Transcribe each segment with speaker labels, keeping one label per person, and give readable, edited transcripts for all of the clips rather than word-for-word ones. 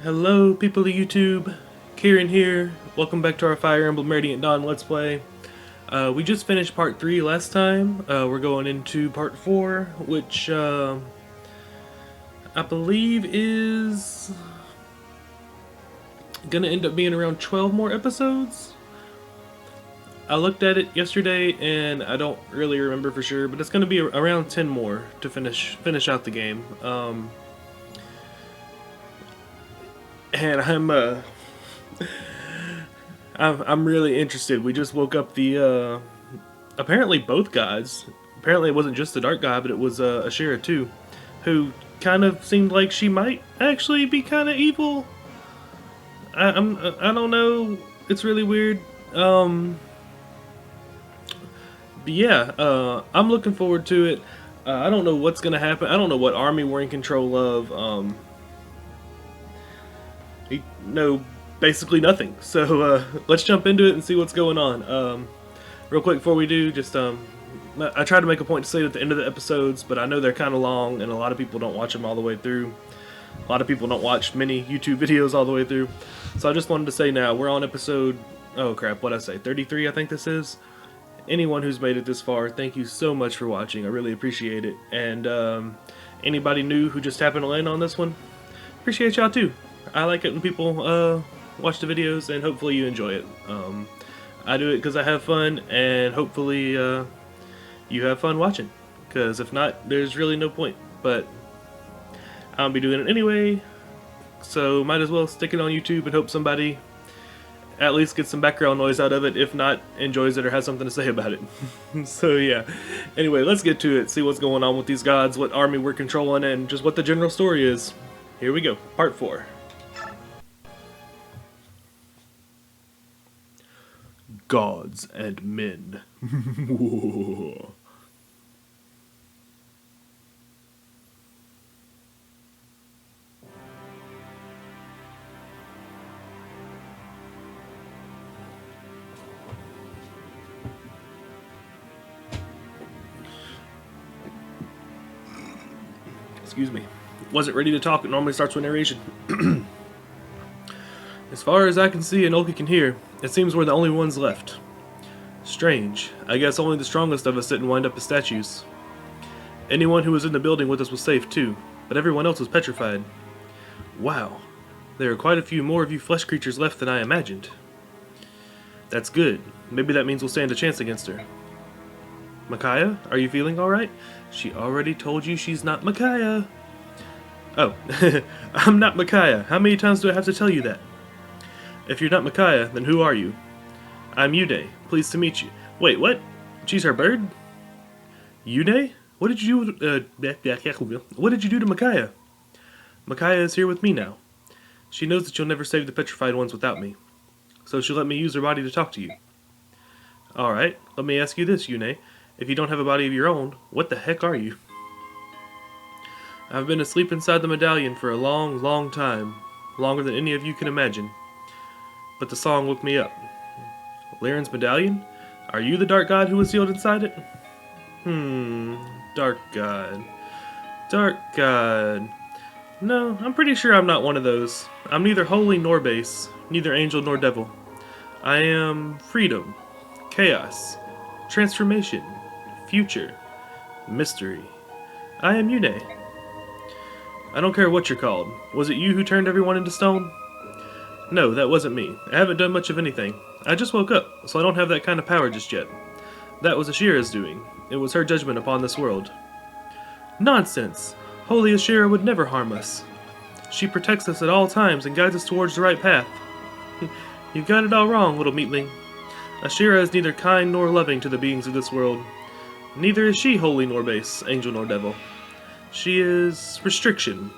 Speaker 1: Hello, people of YouTube. Kheran here. Welcome back to our Fire Emblem Radiant Dawn Let's Play. We just finished part 3 last time. We're going into part 4, which I believe is gonna end up being around 12 more episodes. I looked at it yesterday and I don't really remember for sure, but it's gonna be around 10 more to finish out the game. And I'm really interested. We just woke up the apparently both gods. Apparently it wasn't just the dark god, but it was Ashera too, who kind of seemed like she might actually be kind of evil. I don't know. It's really weird. But yeah, I'm looking forward to it. I don't know what's gonna happen. I don't know what army we're in control of. No, basically nothing. So let's jump into it and see what's going on. Real quick before we do, just I try to make a point to say it at the end of the episodes, but I know they're kind of long, and a lot of people don't watch them all the way through. A lot of people don't watch many YouTube videos all the way through. So I just wanted to say now, we're on episode, oh crap, what'd I say, 33 I think this is? Anyone who's made it this far, thank you so much for watching. I really appreciate it. And anybody new who just happened to land on this one, appreciate y'all too. I like it when people watch the videos, and hopefully you enjoy it. I do it because I have fun, and hopefully you have fun watching. Because if not, there's really no point. But I'll be doing it anyway, so might as well stick it on YouTube and hope somebody at least gets some background noise out of it. If not, enjoys it or has something to say about it. So yeah. Anyway, let's get to it. See what's going on with these gods, what army we're controlling, and just what the general story is. Here we go. Part 4. Gods and men. Excuse me. Wasn't ready to talk. It normally starts with narration. As far as I can see and Olki can hear, it seems we're the only ones left. Strange. I guess only the strongest of us didn't wind up as statues. Anyone who was in the building with us was safe too, but everyone else was petrified. Wow. There are quite a few more of you flesh creatures left than I imagined. That's good. Maybe that means we'll stand a chance against her. Micaiah, are you feeling alright? She already told you she's not Micaiah. Oh, I'm not Micaiah. How many times do I have to tell you that? If you're not Micaiah, then who are you? I'm Yude. Pleased to meet you. Wait, what? She's her bird? Yude? What did you do? What did you do to Micaiah? Micaiah is here with me now. She knows that you'll never save the petrified ones without me, so she'll let me use her body to talk to you. Alright, let me ask you this, Yune. If you don't have a body of your own, what the heck are you? I've been asleep inside the medallion for a long, long time. Longer than any of you can imagine. But the song woke me up. Lyran's medallion? Are you the dark god who was sealed inside it? Dark god. Dark god. No, I'm pretty sure I'm not one of those. I'm neither holy nor base, neither angel nor devil. I am freedom, chaos, transformation, future, mystery. I am Yune. I don't care what you're called. Was it you who turned everyone into stone? No, that wasn't me. I haven't done much of anything. I just woke up, so I don't have that kind of power just yet. That was Ashera's doing. It was her judgment upon this world. Nonsense! Holy Ashera would never harm us. She protects us at all times and guides us towards the right path. You've got it all wrong, little meatling. Ashera is neither kind nor loving to the beings of this world. Neither is she holy nor base, angel nor devil. She is restriction,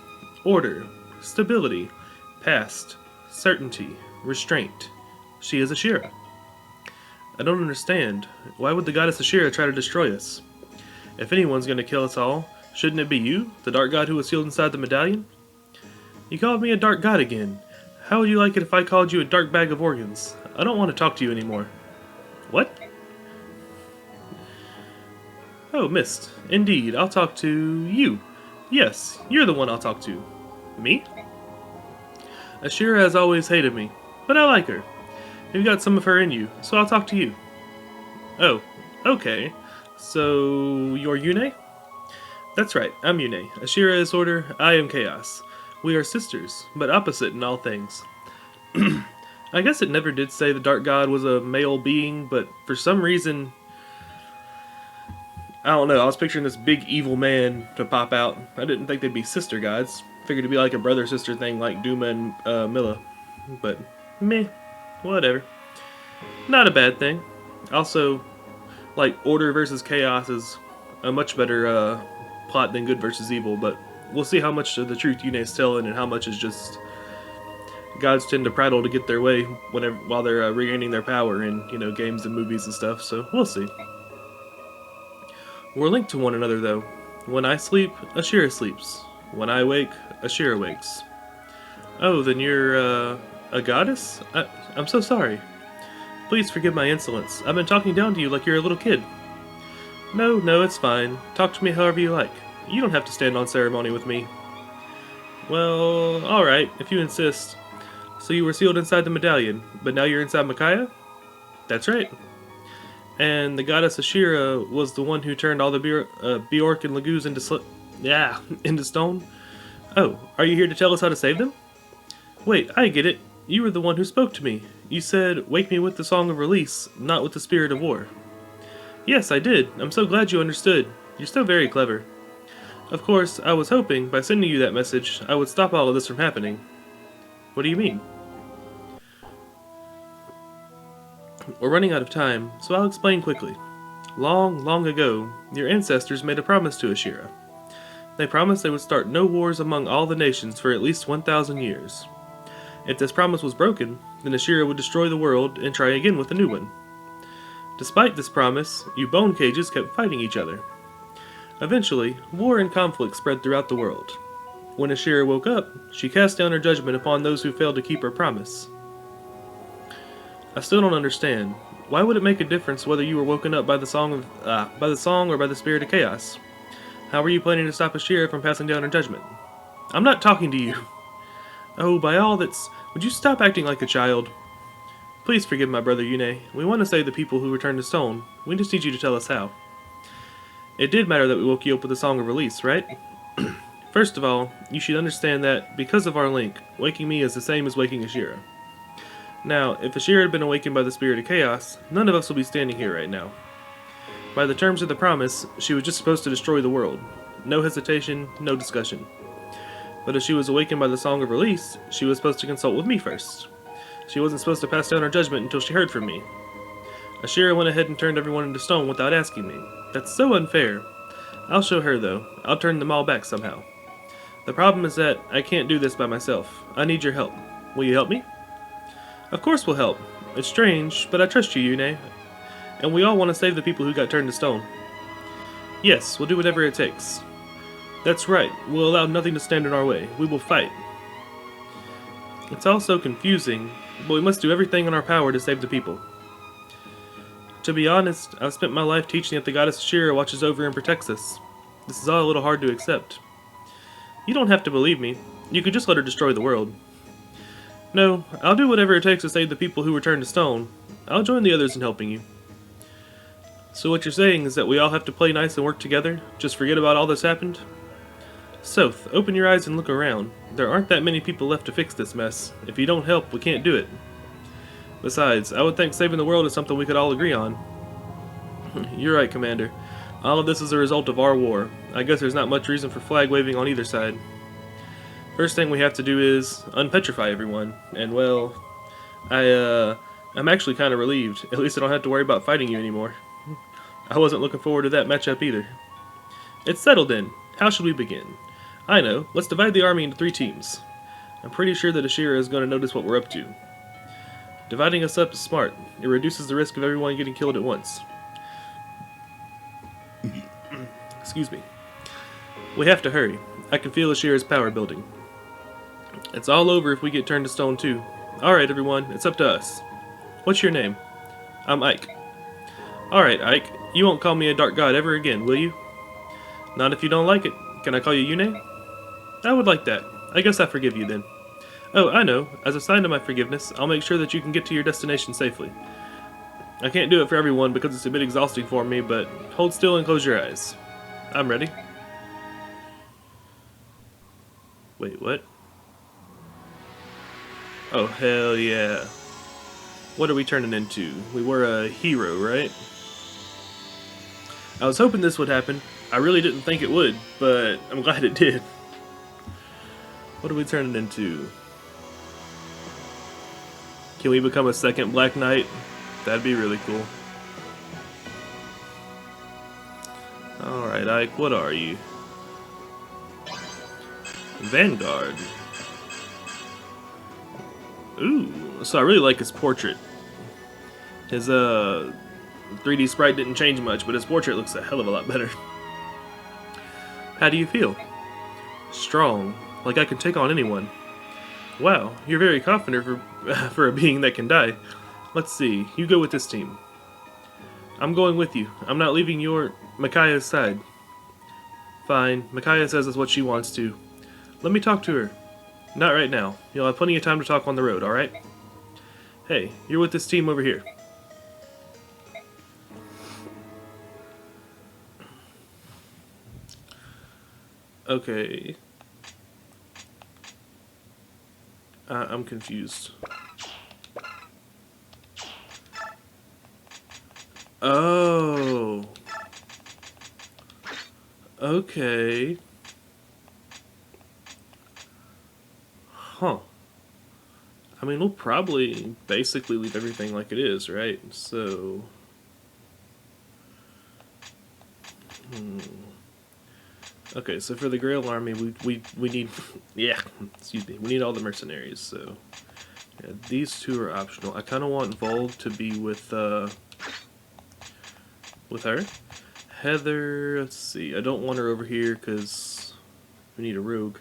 Speaker 1: order, stability, past, certainty, restraint. She is Ashera. I don't understand. Why would the goddess Ashera try to destroy us? If anyone's going to kill us all, shouldn't it be you, the dark god who was sealed inside the medallion? You called me a dark god again. How would you like it if I called you a dark bag of organs? I don't want to talk to you anymore. What? Oh, missed. Indeed, I'll talk to you. Yes, you're the one I'll talk to. Me? Ashira has always hated me, but I like her. You've got some of her in you, so I'll talk to you. Oh, okay. So, you're Yune? That's right, I'm Yune. Ashira is order, I am chaos. We are sisters, but opposite in all things. I guess it never did say the Dark God was a male being, but for some reason, I don't know, I was picturing this big evil man to pop out. I didn't think they'd be sister gods. Figured it'd be like a brother-sister thing like Duma and Milla. But, meh, whatever. Not a bad thing. Also, like, order versus chaos is a much better plot than good versus evil, but we'll see how much of the truth Yune's telling and how much is just gods tend to prattle to get their way while they're regaining their power in, games and movies and stuff, so we'll see. We're linked to one another, though. When I sleep, Ashira sleeps. When I wake, Ashira wakes. Oh, then you're, a goddess? I'm so sorry. Please forgive my insolence. I've been talking down to you like you're a little kid. No, it's fine. Talk to me however you like. You don't have to stand on ceremony with me. Well, alright, if you insist. So you were sealed inside the medallion, but now you're inside Micaiah? That's right. And the goddess Ashira was the one who turned all the Bjork and Lagoos into stone? Oh, are you here to tell us how to save them? Wait, I get it. You were the one who spoke to me. You said, wake me with the song of release, not with the spirit of war. Yes, I did. I'm so glad you understood. You're so very clever. Of course, I was hoping, by sending you that message, I would stop all of this from happening. What do you mean? We're running out of time, so I'll explain quickly. Long ago, your ancestors made a promise to Ashira. They promised they would start no wars among all the nations for at least 1,000 years. If this promise was broken, then Ashira would destroy the world and try again with a new one. Despite this promise, you bone cages kept fighting each other. Eventually, war and conflict spread throughout the world. When Ashira woke up, she cast down her judgment upon those who failed to keep her promise. I still don't understand. Why would it make a difference whether you were woken up by the song or by the spirit of chaos? How were you planning to stop Ashira from passing down her judgment? I'm not talking to you. Oh, by all that's... Would you stop acting like a child? Please forgive my brother Yune. We want to save the people who returned to stone. We just need you to tell us how. It did matter that we woke you up with a song of release, right? First of all, you should understand that, because of our link, waking me is the same as waking Ashira. Now, if Ashira had been awakened by the spirit of chaos, none of us will be standing here right now. By the terms of the promise, she was just supposed to destroy the world. No hesitation, no discussion. But if she was awakened by the song of release, she was supposed to consult with me first. She wasn't supposed to pass down her judgment until she heard from me. Ashira went ahead and turned everyone into stone without asking me. That's so unfair. I'll show her, though. I'll turn them all back somehow. The problem is that I can't do this by myself. I need your help. Will you help me? Of course we'll help. It's strange, but I trust you, Yune. And we all want to save the people who got turned to stone. Yes, we'll do whatever it takes. That's right. We'll allow nothing to stand in our way. We will fight. It's all so confusing, but we must do everything in our power to save the people. To be honest, I've spent my life teaching that the goddess Ashira watches over and protects us. This is all a little hard to accept. You don't have to believe me. You could just let her destroy the world. No, I'll do whatever it takes to save the people who return to stone. I'll join the others in helping you. So what you're saying is that we all have to play nice and work together? Just forget about all that's happened? Soth, open your eyes and look around. There aren't that many people left to fix this mess. If you don't help, we can't do it. Besides, I would think saving the world is something we could all agree on. You're right, Commander. All of this is a result of our war. I guess there's not much reason for flag waving on either side. First thing we have to do is unpetrify everyone. And well, I'm actually kind of relieved. At least I don't have to worry about fighting you anymore. I wasn't looking forward to that matchup either. It's settled then. How should we begin? I know. Let's divide the army into 3 teams. I'm pretty sure that Ashira is going to notice what we're up to. Dividing us up is smart. It reduces the risk of everyone getting killed at once. Excuse me. We have to hurry. I can feel Ashira's power building. It's all over if we get turned to stone too. Alright everyone, it's up to us. What's your name? I'm Ike. Alright Ike, you won't call me a dark god ever again, will you? Not if you don't like it. Can I call you Yune? I would like that. I guess I forgive you then. Oh, I know. As a sign of my forgiveness, I'll make sure that you can get to your destination safely. I can't do it for everyone because it's a bit exhausting for me, but hold still and close your eyes. I'm ready. Wait, what? Oh, hell yeah. What are we turning into? We were a hero, right? I was hoping this would happen. I really didn't think it would, but I'm glad it did. What are we turning into? Can we become a second Black Knight? That'd be really cool. Alright, Ike, what are you? Vanguard. Ooh, so I really like his portrait. His 3D sprite didn't change much, but his portrait looks a hell of a lot better. How do you feel? Strong, like I can take on anyone. Wow, you're very confident for a being that can die. Let's see, you go with this team. I'm going with you. I'm not leaving your Micaiah's side. Fine, Micaiah says it's what she wants to. Let me talk to her. Not right now. You'll have plenty of time to talk on the road, alright? Hey, you're with this team over here. Okay. I'm confused. Oh. Okay. Huh. I mean, we'll probably basically leave everything like it is, right? So... Okay, so for the Grail Army, we need... Yeah, excuse me. We need all the mercenaries, so... Yeah, these two are optional. I kind of want Vold to be with her. Heather, let's see. I don't want her over here because we need a rogue.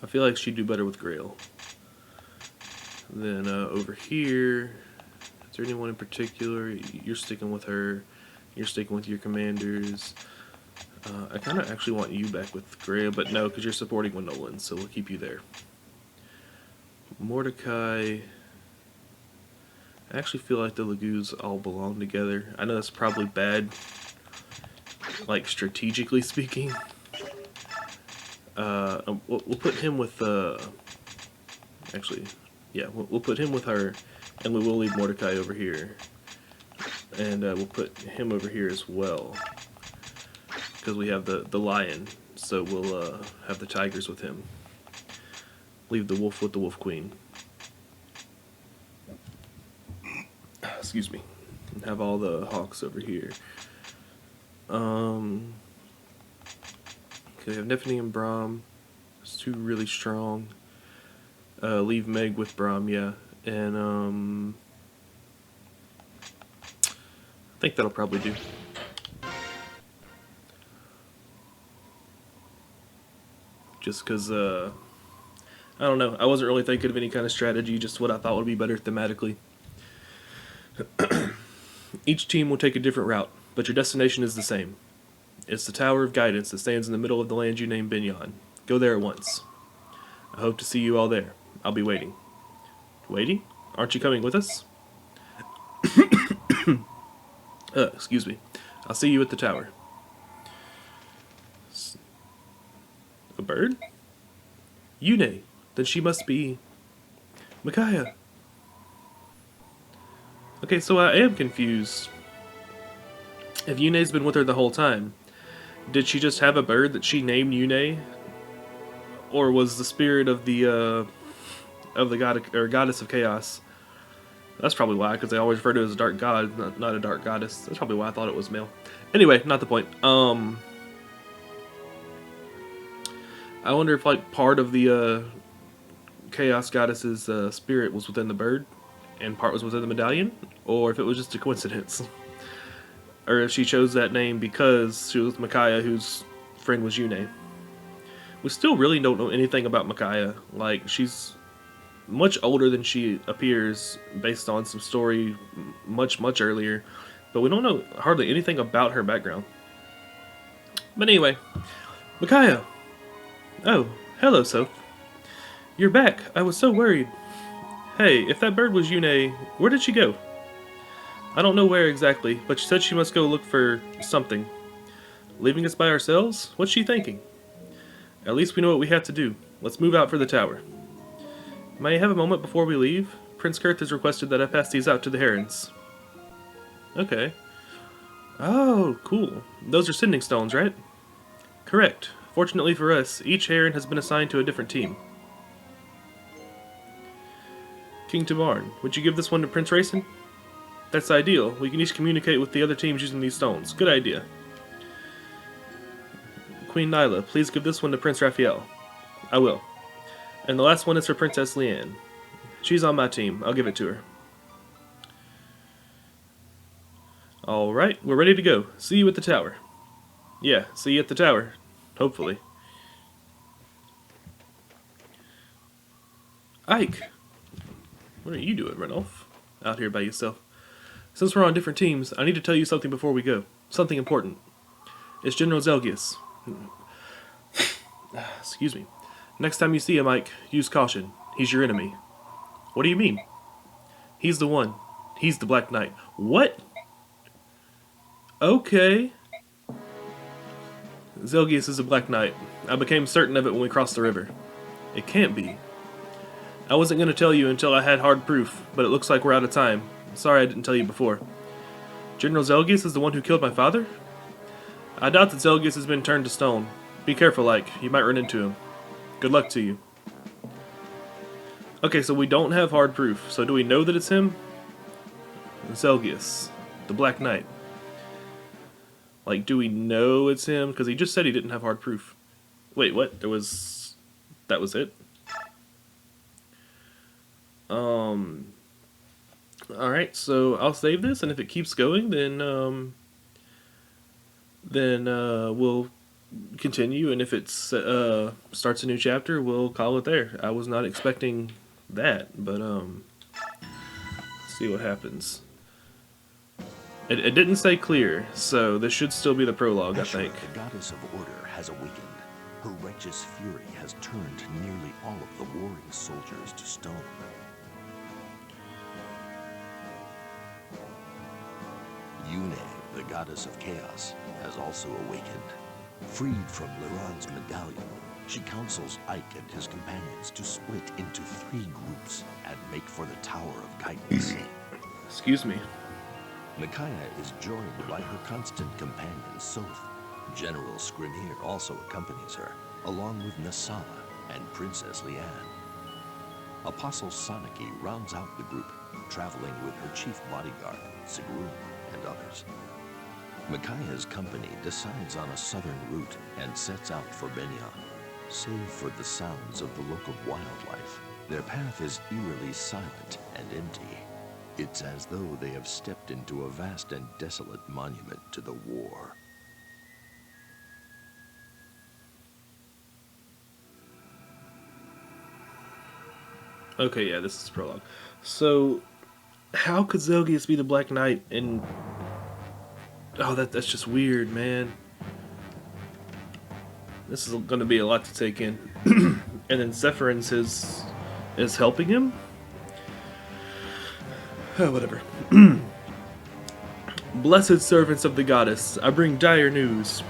Speaker 1: I feel like she'd do better with Grail. Then over here, is there anyone in particular? You're sticking with her. You're sticking with your commanders. I kind of actually want you back with Grail, but no, because you're supporting with Nolan, so we'll keep you there. Mordecai. I actually feel like the Lagoos all belong together. I know that's probably bad, like strategically speaking. We'll put him with actually, yeah, we'll put him with her, and we will leave Mordecai over here, and we'll put him over here as well, because we have the lion, so we'll have the tigers with him. Leave the wolf with the wolf queen. Excuse me. And have all the hawks over here. Okay, we have Nifty and Brahm. It's two really strong. Leave Meg with Brahm, yeah. And I think that'll probably do. Just because, I don't know. I wasn't really thinking of any kind of strategy, just what I thought would be better thematically. Each team will take a different route, but your destination is the same. It's the Tower of Guidance that stands in the middle of the land you named Binyan. Go there at once. I hope to see you all there. I'll be waiting. Waiting? Aren't you coming with us? Excuse me. I'll see you at the tower. A bird? Yune. Then she must be... Micaiah. Okay, so I am confused. If Yune's been with her the whole time, did she just have a bird that she named Yune? Or was the spirit of the god or goddess of chaos? That's probably why, because they always refer to it as a dark god, not a dark goddess. That's probably why I thought it was male. Anyway, not the point. I wonder if like part of the chaos goddess's spirit was within the bird, and part was within the medallion, or if it was just a coincidence. Or if she chose that name because she was with Micaiah, whose friend was Yune. We still really don't know anything about Micaiah. Like, she's much older than she appears based on some story much earlier, but we don't know hardly anything about her background. But anyway, Micaiah! Oh, hello, Soph. You're back. I was so worried. Hey, if that bird was Yune, where did she go? I don't know where exactly, but she said she must go look for something. Leaving us by ourselves? What's she thinking? At least we know what we have to do. Let's move out for the tower. May I have a moment before we leave? Prince Kurt has requested that I pass these out to the Kherans. Okay. Oh, cool. Those are sending stones, right? Correct. Fortunately for us, each Kheran has been assigned to a different team. King Tabarn, would you give this one to Prince Rayson? That's ideal. We can each communicate with the other teams using these stones. Good idea. Queen Nyla, please give this one to Prince Raphael. I will. And the last one is for Princess Leanne. She's on my team. I'll give it to her. Alright, we're ready to go. See you at the tower. Yeah, see you at the tower. Hopefully. Ike! What are you doing, Ranulph? Out here by yourself. Since we're on different teams, I need to tell you something before we go. Something important. It's General Zelgius. Excuse me. Next time you see him, Ike, use caution. He's your enemy. What do you mean? He's the one. He's the Black Knight. What? Okay. Zelgius is a Black Knight. I became certain of it when we crossed the river. It can't be. I wasn't going to tell you until I had hard proof, but it looks like we're out of time. Sorry I didn't tell you before. General Zelgius is the one who killed my father? I doubt that Zelgius has been turned to stone. Be careful, Ike. You might run into him. Good luck to you. Okay, so we don't have hard proof. So do we know that it's him? Zelgius, the Black Knight. Like, do we know it's him? Because he just said he didn't have hard proof. Wait, what? That was it? Alright, so I'll save this, and if it keeps going, then we'll continue, and if it starts a new chapter, we'll call it there. I was not expecting that, but see what happens. It didn't say clear, so this should still be the prologue, I think.
Speaker 2: The goddess of order has awakened. Her righteous fury has turned nearly all of the warring soldiers to stone. Yune, the goddess of chaos, has also awakened. Freed from Liran's medallion, she counsels Ike and his companions to split into 3 groups and make for the Tower of Guidance.
Speaker 1: Excuse me.
Speaker 2: Micaiah is joined by her constant companion Soph. General Scrimir also accompanies her, along with Nasala and Princess Leanne. Apostle Soniki rounds out the group, traveling with her chief bodyguard, Sigrun, and others. Micaiah's company decides on a southern route and sets out for Benyon. Save for the sounds of the local wildlife, their path is eerily silent and empty. It's as though they have stepped into a vast and desolate monument to the war.
Speaker 1: Okay, yeah, this is prologue. So, how could Zelgius be the Black Knight and... Oh, that's just weird, man. This is going to be a lot to take in. And then Zephyrins is helping him? Oh, whatever. Blessed servants of the goddess, I bring dire news.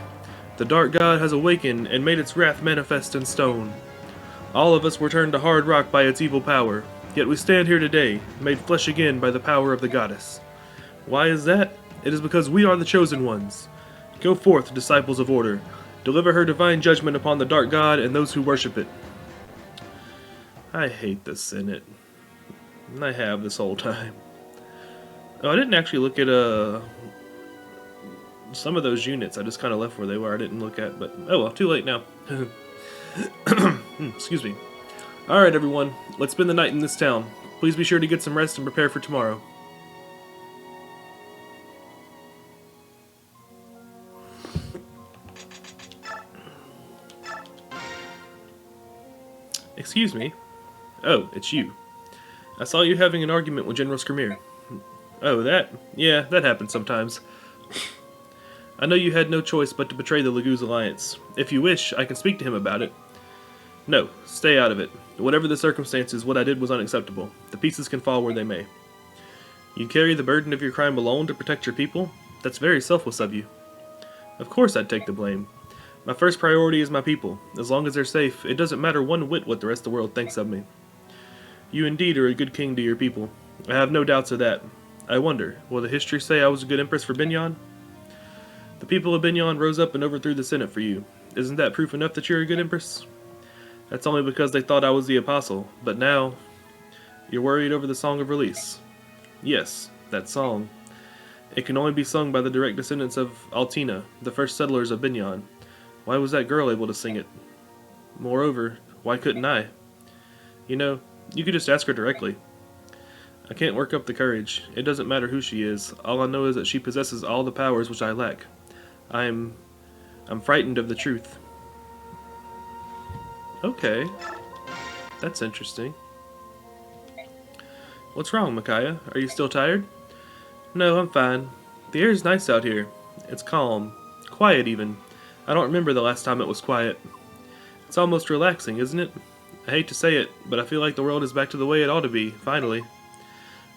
Speaker 1: The dark god has awakened and made its wrath manifest in stone. All of us were turned to hard rock by its evil power, yet we stand here today, made flesh again by the power of the goddess. Why is that? It is because we are the chosen ones. Go forth, disciples of order. Deliver her divine judgment upon the dark god and those who worship it. I hate the Senate. And I have this whole time. Oh, I didn't actually look at some of those units. I just kind of left where they were. I didn't look at, but oh well, too late now. Excuse me. Alright everyone, let's spend the night in this town. Please be sure to get some rest and prepare for tomorrow. Excuse me. Oh, it's you. I saw you having an argument with General Scrimir. Oh, that? Yeah, that happens sometimes. I know you had no choice but to betray the Laguz Alliance. If you wish, I can speak to him about it. No, stay out of it. Whatever the circumstances, what I did was unacceptable. The pieces can fall where they may. You carry the burden of your crime alone to protect your people? That's very selfless of you. Of course I'd take the blame. My first priority is my people. As long as they're safe, it doesn't matter one whit what the rest of the world thinks of me. You indeed are a good king to your people. I have no doubts of that. I wonder, will the history say I was a good empress for Binyan? The people of Binyan rose up and overthrew the Senate for you. Isn't that proof enough that you're a good empress? That's only because they thought I was the apostle, but now you're worried over the Song of Release. Yes, that song. It can only be sung by the direct descendants of Altina, the first settlers of Binyan. Why was that girl able to sing it? Moreover, why couldn't I? You know, you could just ask her directly. I can't work up the courage. It doesn't matter who she is. All I know is that she possesses all the powers which I lack. I'm frightened of the truth. Okay. That's interesting. What's wrong, Micaiah? Are you still tired? No, I'm fine. The air's nice out here. It's calm. Quiet, even. I don't remember the last time it was quiet. It's almost relaxing, isn't it? I hate to say it, but I feel like the world is back to the way it ought to be, finally.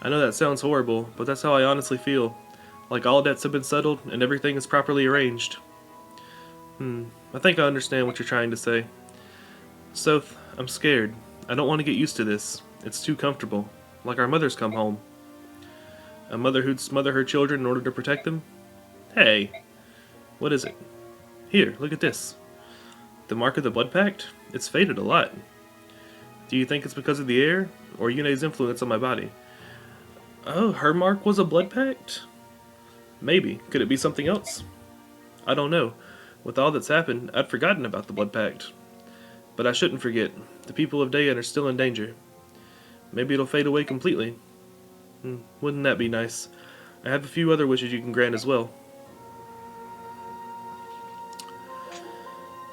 Speaker 1: I know that sounds horrible, but that's how I honestly feel. Like all debts have been settled, and everything is properly arranged. I think I understand what you're trying to say. Soph, I'm scared. I don't want to get used to this. It's too comfortable. Like our mothers come home. A mother who'd smother her children in order to protect them? Hey! What is it? Here, look at this. The mark of the Blood Pact? It's faded a lot. Do you think it's because of the air, or Yune's influence on my body? Oh, her mark was a Blood Pact? Maybe. Could it be something else? I don't know. With all that's happened, I'd forgotten about the Blood Pact. But I shouldn't forget. The people of Dayan are still in danger. Maybe it'll fade away completely. Wouldn't that be nice? I have a few other wishes you can grant as well.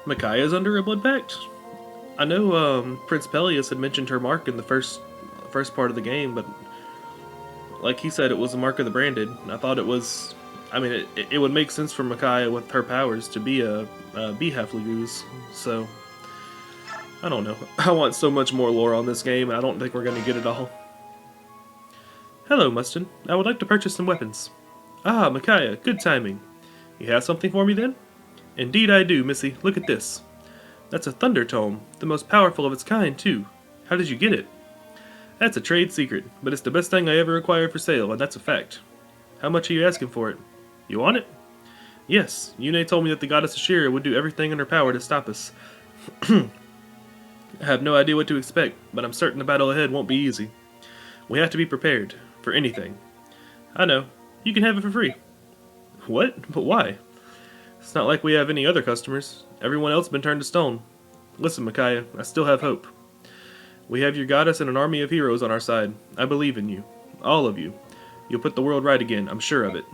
Speaker 1: Micaiah's under a Blood Pact? I know Prince Peleus had mentioned her mark in the first part of the game, but like he said, it was the mark of the branded. I thought it was... I mean, it would make sense for Micaiah with her powers to be a Behalf Laguz, so... I don't know. I want so much more lore on this game, and I don't think we're going to get it all. Hello, Mustin. I would like to purchase some weapons. Ah, Micaiah, good timing. You have something for me then? Indeed I do, Missy. Look at this. That's a Thunder Tome, the most powerful of its kind, too. How did you get it? That's a trade secret, but it's the best thing I ever acquired for sale, and that's a fact. How much are you asking for it? You want it? Yes, Yune told me that the goddess Ashira would do everything in her power to stop us. I have no idea what to expect, but I'm certain the battle ahead won't be easy. We have to be prepared, for anything. I know. You can have it for free. What? But why? It's not like we have any other customers. Everyone else has been turned to stone. Listen, Micaiah, I still have hope. We have your goddess and an army of heroes on our side. I believe in you. All of you. You'll put the world right again, I'm sure of it.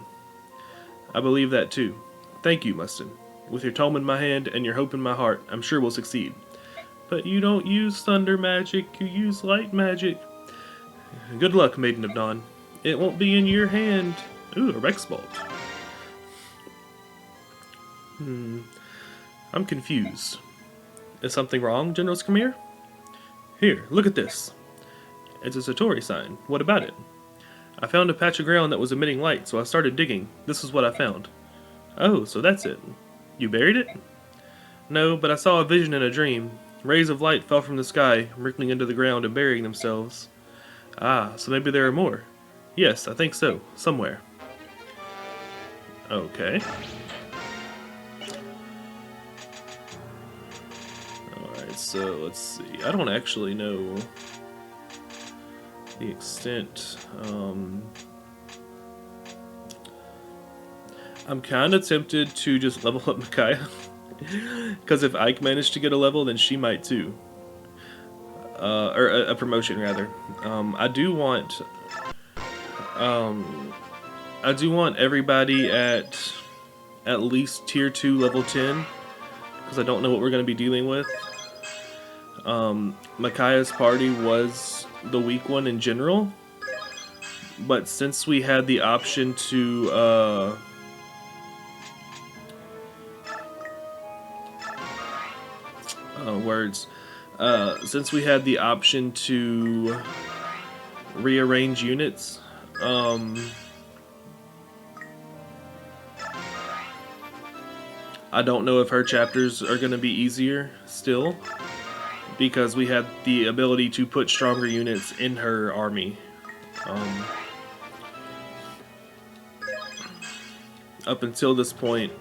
Speaker 1: I believe that too. Thank you, Mustin. With your tome in my hand and your hope in my heart, I'm sure we'll succeed. But you don't use thunder magic, you use light magic. Good luck, Maiden of Dawn. It won't be in your hand. Ooh, a Rex Bolt. I'm confused. Is something wrong, General Skramir? Here, look at this. It's a Satori sign. What about it? I found a patch of ground that was emitting light, so I started digging. This is what I found. Oh, so that's it. You buried it? No, but I saw a vision in a dream. Rays of light fell from the sky, wrinkling into the ground and burying themselves. Ah, so maybe there are more. Yes, I think so. Somewhere. Okay. Alright, so let's see. I don't actually know the extent. I'm kind of tempted to just level up Micaiah. Because if Ike managed to get a level, then she might too. Or a promotion, rather. I do want everybody at least tier 2 level 10. Because I don't know what we're going to be dealing with. Micaiah's party was the weak one in general. But since we had the option to words. Since we had the option to rearrange units, I don't know if her chapters are going to be easier still, because we had the ability to put stronger units in her army. Up until this point,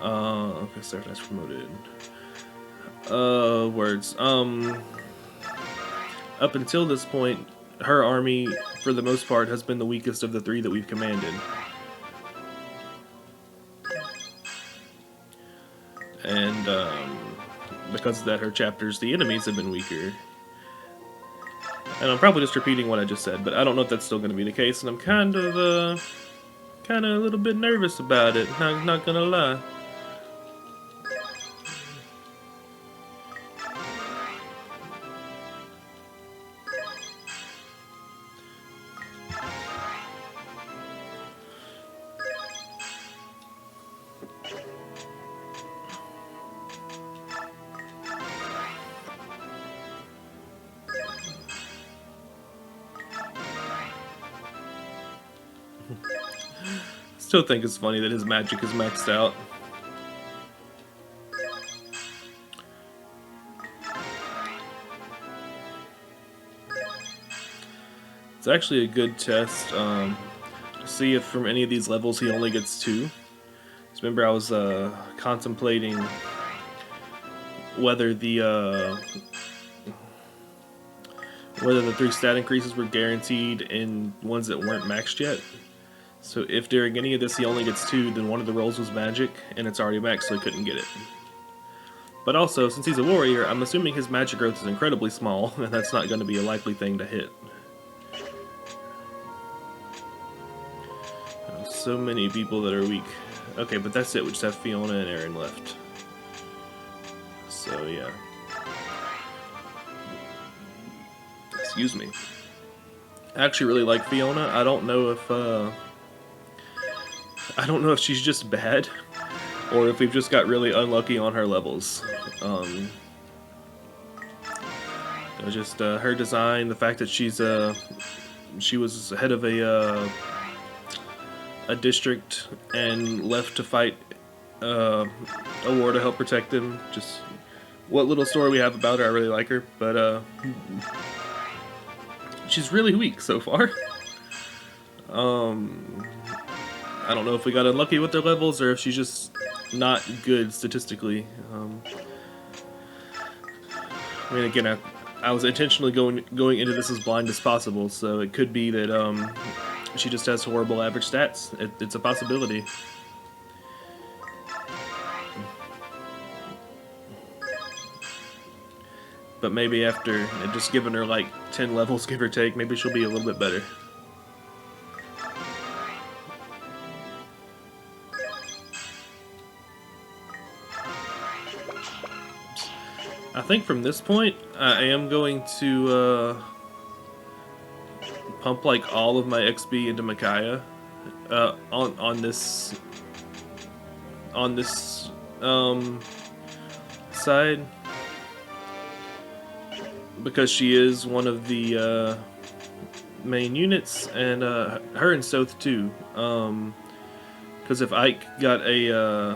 Speaker 1: okay, Seraph that's promoted. Words. Up until this point, her army, for the most part, has been the weakest of the three that we've commanded. And because of that, her chapters, the enemies have been weaker. And I'm probably just repeating what I just said, but I don't know if that's still going to be the case, and I'm kind of a little bit nervous about it. I'm not gonna lie. Still think it's funny that his magic is maxed out. It's actually a good test to see if from any of these levels he only gets 2. Just remember I was contemplating whether the 3 stat increases were guaranteed in ones that weren't maxed yet. So if during any of this he only gets 2, then one of the rolls was magic, and it's already maxed, so he couldn't get it. But also, since he's a warrior, I'm assuming his magic growth is incredibly small, and that's not going to be a likely thing to hit. So many people that are weak. Okay, but that's it. We just have Fiona and Aaron left. So, yeah. Excuse me. I actually really like Fiona. I don't know if she's just bad, or if we've just got really unlucky on her levels. Just her design, the fact that she was head of a district and left to fight a war to help protect them. Just what little story we have about her, I really like her, but she's really weak so far. I don't know if we got unlucky with their levels or if she's just not good statistically. I mean, again, I was intentionally going into this as blind as possible, so it could be that she just has horrible average stats. It's a possibility. But maybe after just giving her like 10 levels, give or take, maybe she'll be a little bit better. I think from this point, I am going to pump like all of my XP into Micaiah on this side, because she is one of the main units, and her and Soth too. Because if Ike got a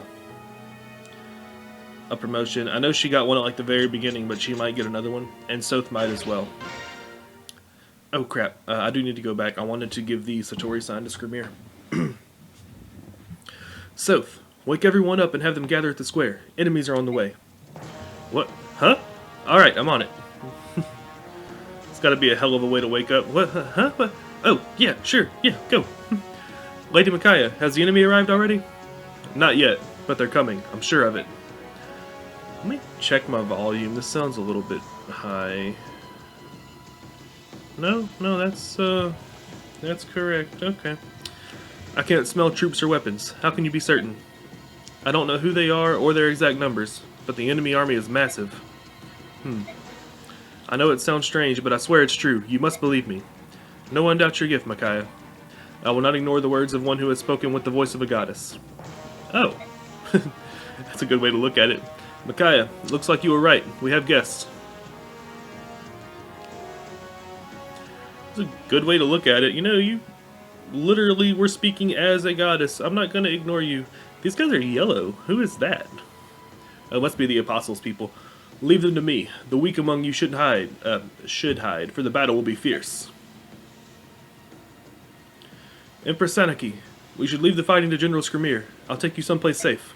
Speaker 1: promotion, I know she got one at like the very beginning, but she might get another one, and Soth might as well. Oh crap! I do need to go back. I wanted to give the Satori sign to Skrimir. Soth, wake everyone up and have them gather at the square. Enemies are on the way. What? Huh? All right, I'm on it. It's got to be a hell of a way to wake up. What? Huh? What? Oh, yeah, sure. Yeah, go. Lady Micaiah, has the enemy arrived already? Not yet, but they're coming. I'm sure of it. Let me check my volume. This sounds a little bit high. No, that's correct. Okay. I can't smell troops or weapons. How can you be certain? I don't know who they are or their exact numbers, but the enemy army is massive. I know it sounds strange, but I swear it's true. You must believe me. No one doubts your gift, Micaiah. I will not ignore the words of one who has spoken with the voice of a goddess. Oh. That's a good way to look at it. Micaiah, looks like you were right. We have guests. It's a good way to look at it. You know, you literally were speaking as a goddess. I'm not going to ignore you. These guys are yellow. Who is that? Oh, must be the apostles' people. Leave them to me. The weak among you should hide, for the battle will be fierce. Empress Sanaki, we should leave the fighting to General Skrimir. I'll take you someplace safe.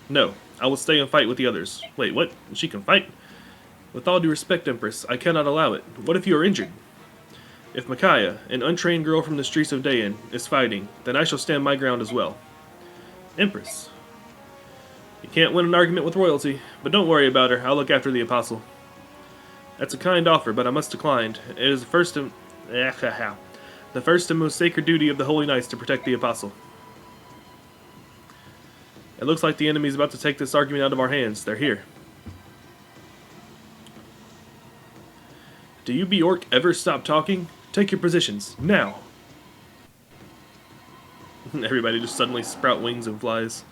Speaker 1: No, I will stay and fight with the others. Wait, what? She can fight? With all due respect, Empress, I cannot allow it. What if you are injured? If Micaiah, an untrained girl from the streets of Dayan, is fighting, then I shall stand my ground as well. Empress. You can't win an argument with royalty, but don't worry about her. I'll look after the apostle. That's a kind offer, but I must decline. It is the first and most sacred duty of the Holy Knights to protect the apostle. It looks like the enemy is about to take this argument out of our hands. They're here. Do you Bjork ever stop talking? Take your positions, now! Everybody just suddenly sprout wings and flies.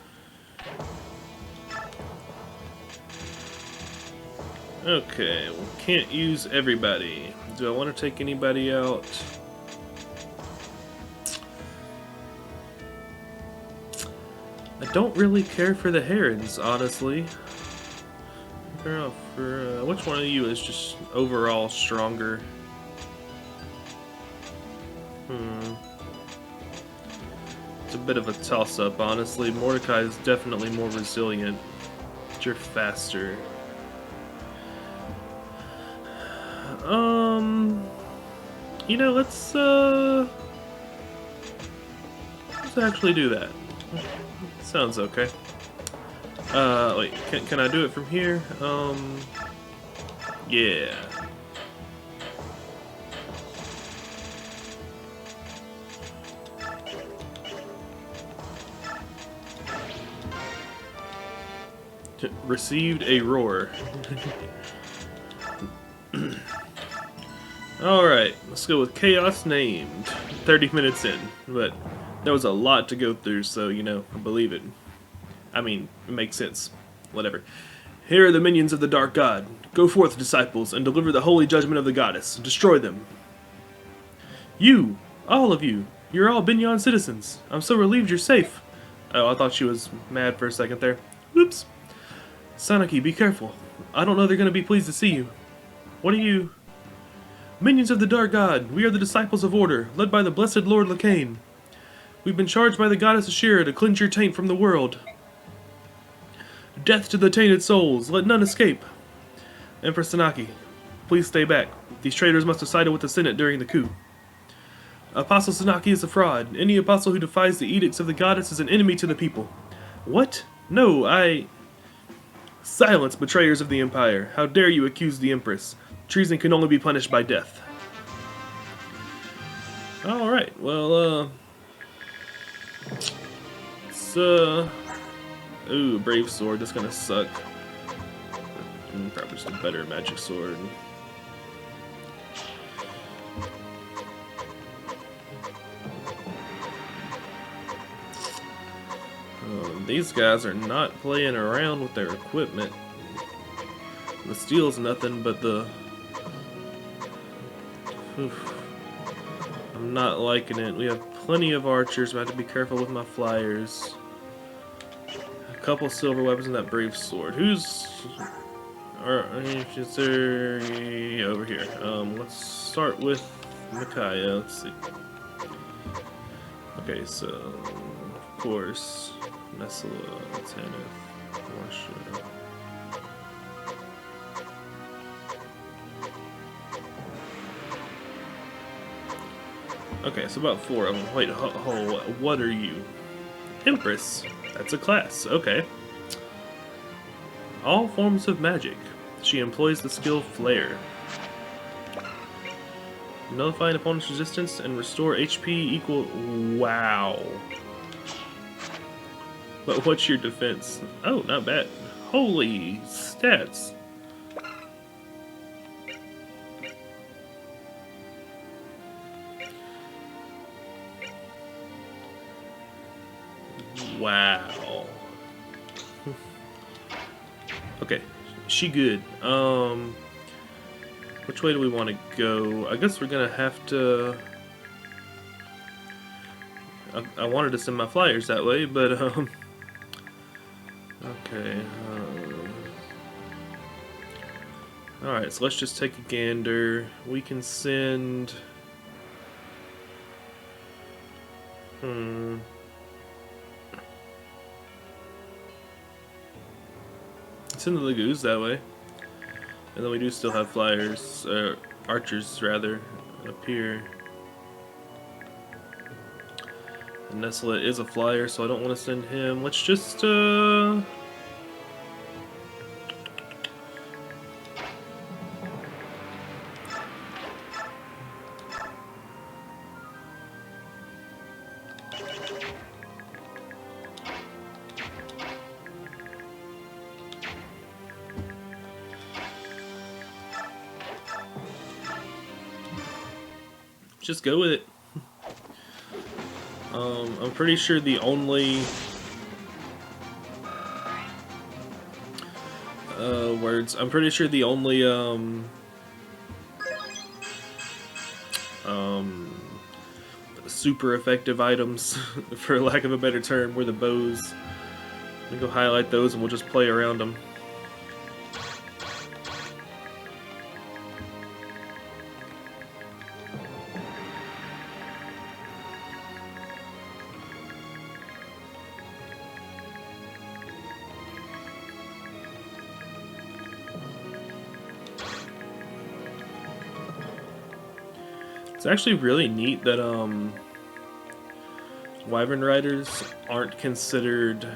Speaker 1: Okay, well, can't use everybody. Do I want to take anybody out? I don't really care for the Kherans, honestly. For which one of you is just overall stronger? It's a bit of a toss-up, honestly. Mordecai is definitely more resilient. But you're faster. You know, let's actually do that. Sounds okay. Wait, can I do it from here? Yeah. Received a roar. Alright, let's go with Chaos Named. 30 minutes in, but there was a lot to go through, so, you know, believe it. I mean, it makes sense. Whatever. Here are the minions of the Dark God. Go forth, disciples, and deliver the holy judgment of the goddess. Destroy them. You! All of you! You're all Binyan citizens. I'm so relieved you're safe. Oh, I thought she was mad for a second there. Whoops. Sanaki, be careful. I don't know they're going to be pleased to see you. What are you... Minions of the Dark God, we are the disciples of order, led by the blessed Lord Lacane. We've been charged by the goddess Ashira to cleanse your taint from the world. Death to the tainted souls, let none escape. Empress Sanaki, please stay back. These traitors must have sided with the Senate during the coup. Apostle Sanaki is a fraud. Any apostle who defies the edicts of the goddess is an enemy to the people. What? No, Silence, betrayers of the Empire. How dare you accuse the Empress? Treason can only be punished by death. Alright, well, it's, ooh, Brave Sword, that's gonna suck. Probably just a better magic sword. These guys are not playing around with their equipment. The steel's nothing but the... Oof. I'm not liking it. We have plenty of archers, but I have to be careful with my flyers. A couple silver weapons and that brave sword. Who's... Is there... over here. Let's start with Micaiah. Let's see. Okay, so... Of course... Nessela, Tanith, Marsha... Okay, so about 4 of them. Wait, what are you? Empress. That's a class. Okay. All forms of magic. She employs the skill Flare. Nullify an opponent's resistance and restore HP equal... Wow. But what's your defense? Oh, not bad. Holy stats. Wow. Okay, she good. Which way do we want to go? I guess we're gonna have to. I wanted to send my flyers that way, but okay. All right, so let's just take a gander. We can send. Send the Lagoos that way. And then we do still have flyers, archers rather, up here. And Nestle is a flyer, so I don't want to send him. Let's just, just go with it. I'm pretty sure the only I'm pretty sure the only super effective items, for lack of a better term, were the bows. We go highlight those, and we'll just play around them. It's actually really neat that Wyvern Riders aren't considered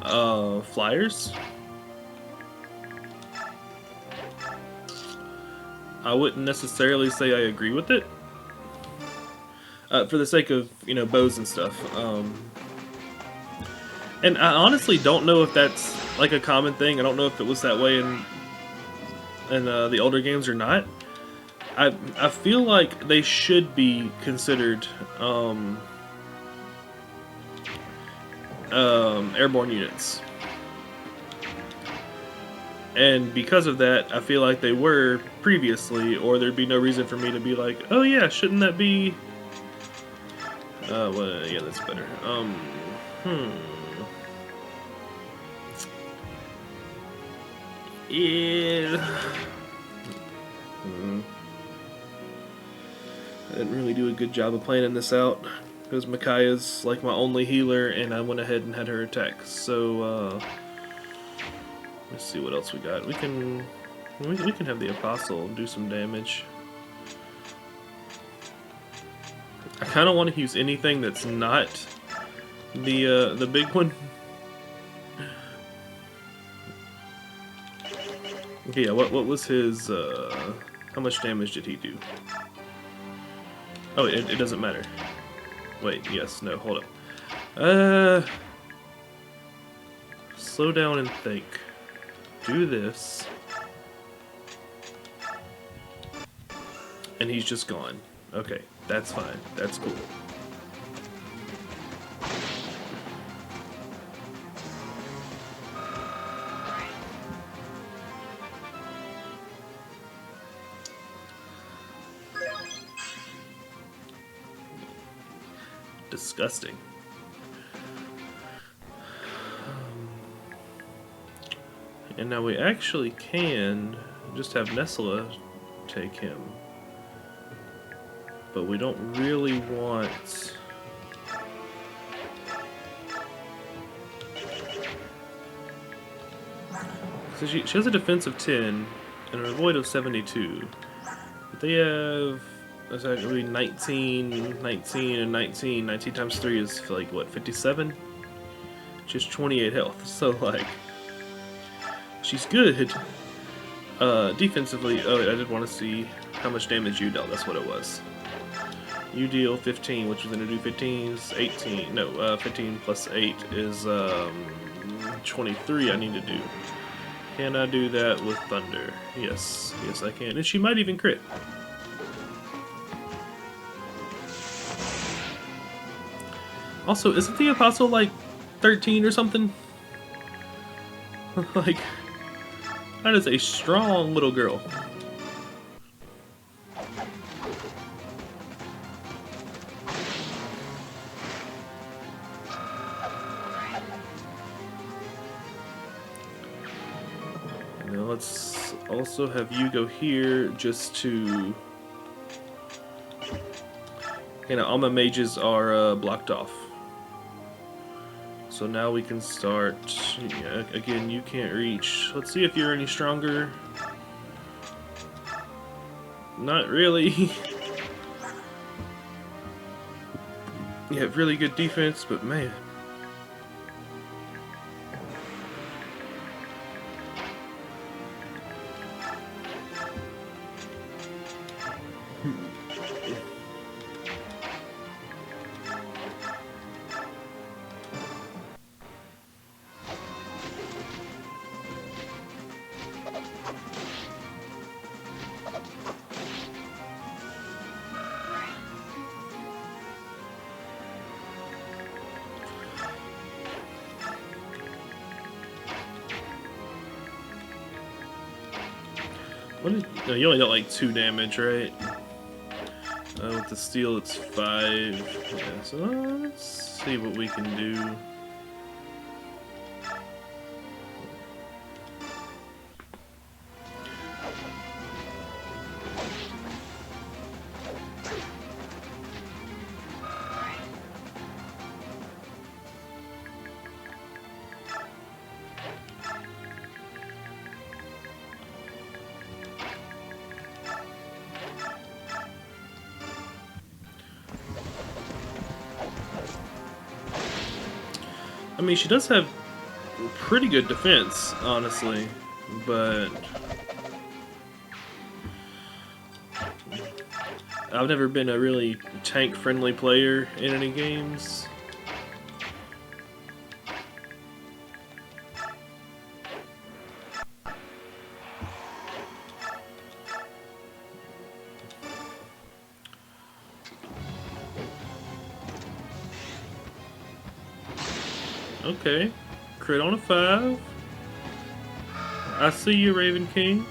Speaker 1: flyers. I wouldn't necessarily say I agree with it, for the sake of, you know, bows and stuff. And I honestly don't know if that's like a common thing. I don't know if it was that way in the older games or not. I feel like they should be considered airborne units. And because of that, I feel like they were previously, or there'd be no reason for me to be like, oh yeah, shouldn't that be... well, yeah, that's better. Yeah... I didn't really do a good job of planning this out, because Micaiah's like my only healer, and I went ahead and had her attack. So, let's see what else we got. We can have the Apostle do some damage. I kind of want to use anything that's not the big one. Okay, yeah. What was his? How much damage did he do? Oh, it doesn't matter. Wait, yes, no, hold up. Slow down and think. Do this. And he's just gone. Okay, that's fine. That's cool. Disgusting. And now we actually can just have Nestle take him. But we don't really want... So she has a defense of 10 and an avoid of 72. But they have... That's actually 19, 19, and 19. 19 times 3 is like, what, 57? Just 28 health. So, like, she's good. Defensively, oh, I did want to see how much damage you dealt. That's what it was. You deal 15, which is going to do 15 is 18. No, 15 plus 8 is 23 I need to do. Can I do that with Thunder? Yes. Yes, I can. And she might even crit. Also, isn't the Apostle like 13 or something? Like, that is a strong little girl. Now let's also have you go here just to... You know, all my mages are blocked off. So now we can start. Yeah, again, you can't reach. Let's see if you're any stronger. Not really. You have really good defense, but man. What is, no, you only got like 2 damage, right? With the steel, it's 5. Yeah, so let's see what we can do. I mean, she does have pretty good defense, honestly, but I've never been a really tank-friendly player in any games. Okay, crit on a 5. I see you, Raven King.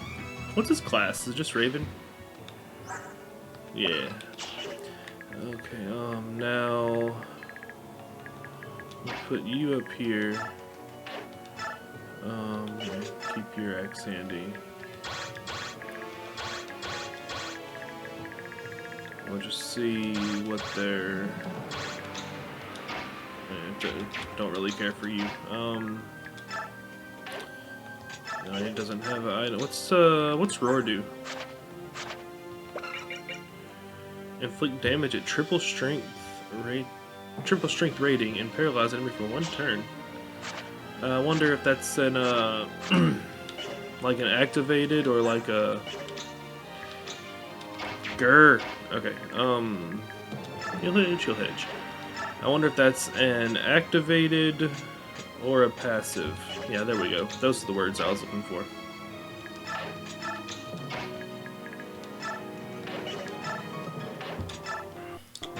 Speaker 1: What's his class? Is it just Raven? Yeah. Okay, now we'll put you up here. Keep your axe handy. We'll just see what they're... Don't really care for you. No, it doesn't have an item. What's Roar do? Inflict damage at triple strength rating and paralyze enemy for 1 turn. I wonder if that's an like an activated or like a grr. Okay. He'll hedge. I wonder if that's an activated or a passive. Yeah, there we go. Those are the words I was looking for.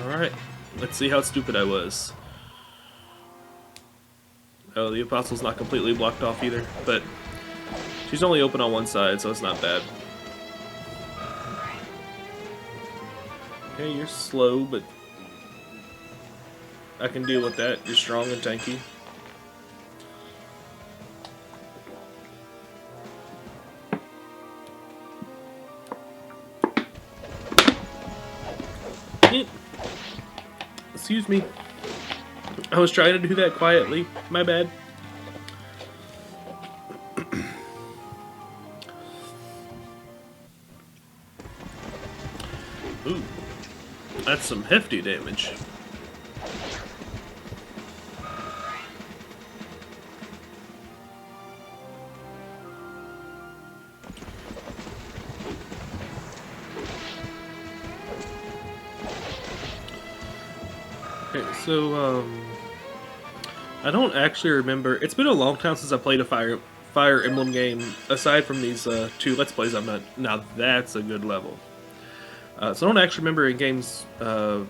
Speaker 1: Alright, let's see how stupid I was. Oh, the Apostle's not completely blocked off either, but she's only open on one side, so it's not bad. Okay, you're slow, but I can deal with that. You're strong and tanky. Excuse me. I was trying to do that quietly. My bad. Ooh. That's some hefty damage. Okay, so, I don't actually remember. It's been a long time since I played a Fire Emblem game, aside from these 2 Let's Plays I've done. Now that's a good level. So I don't actually remember in games, how